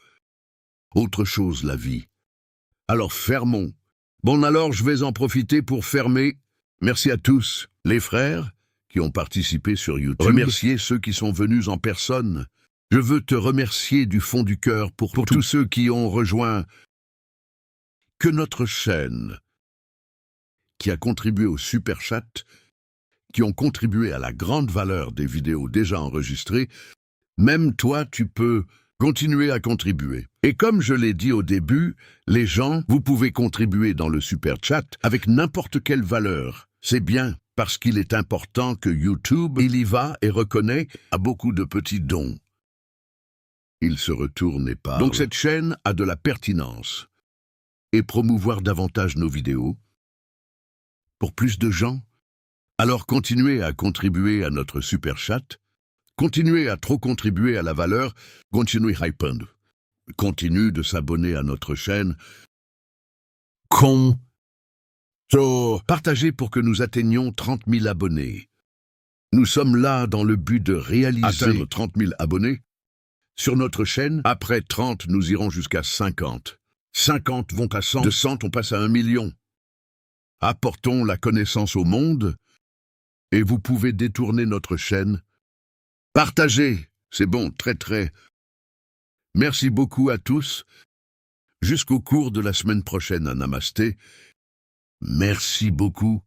Autre chose, la vie. Alors fermons. Bon alors, je vais en profiter pour fermer. Merci à tous, les frères qui ont participé sur YouTube. Remercier ceux qui sont venus en personne. Je veux te remercier du fond du cœur pour tous ceux qui ont rejoint que notre chaîne, qui a contribué au super chat, qui ont contribué à la grande valeur des vidéos déjà enregistrées. Même toi, tu peux continuer à contribuer. Et comme je l'ai dit au début, les gens, vous pouvez contribuer dans le super chat avec n'importe quelle valeur. C'est bien, parce qu'il est important que YouTube, il y va et reconnaît à beaucoup de petits dons. Il se retourne et parle. Donc cette chaîne a de la pertinence. Et promouvoir davantage nos vidéos pour plus de gens. Alors continuez à contribuer à notre super chat. Continuez à trop contribuer à la valeur. Continuez hypend. Continue de s'abonner à notre chaîne. Partagez pour que nous atteignions 30 000 abonnés. Nous sommes là dans le but de réaliser atteindre 30 000 abonnés. Sur notre chaîne, après 30, nous irons jusqu'à 50. 50 vont à 100. De 100, on passe à 1 million. Apportons la connaissance au monde et vous pouvez détourner notre chaîne. Partagez, c'est bon, très. Merci beaucoup à tous. Jusqu'au cours de la semaine prochaine à Namasté. Merci beaucoup.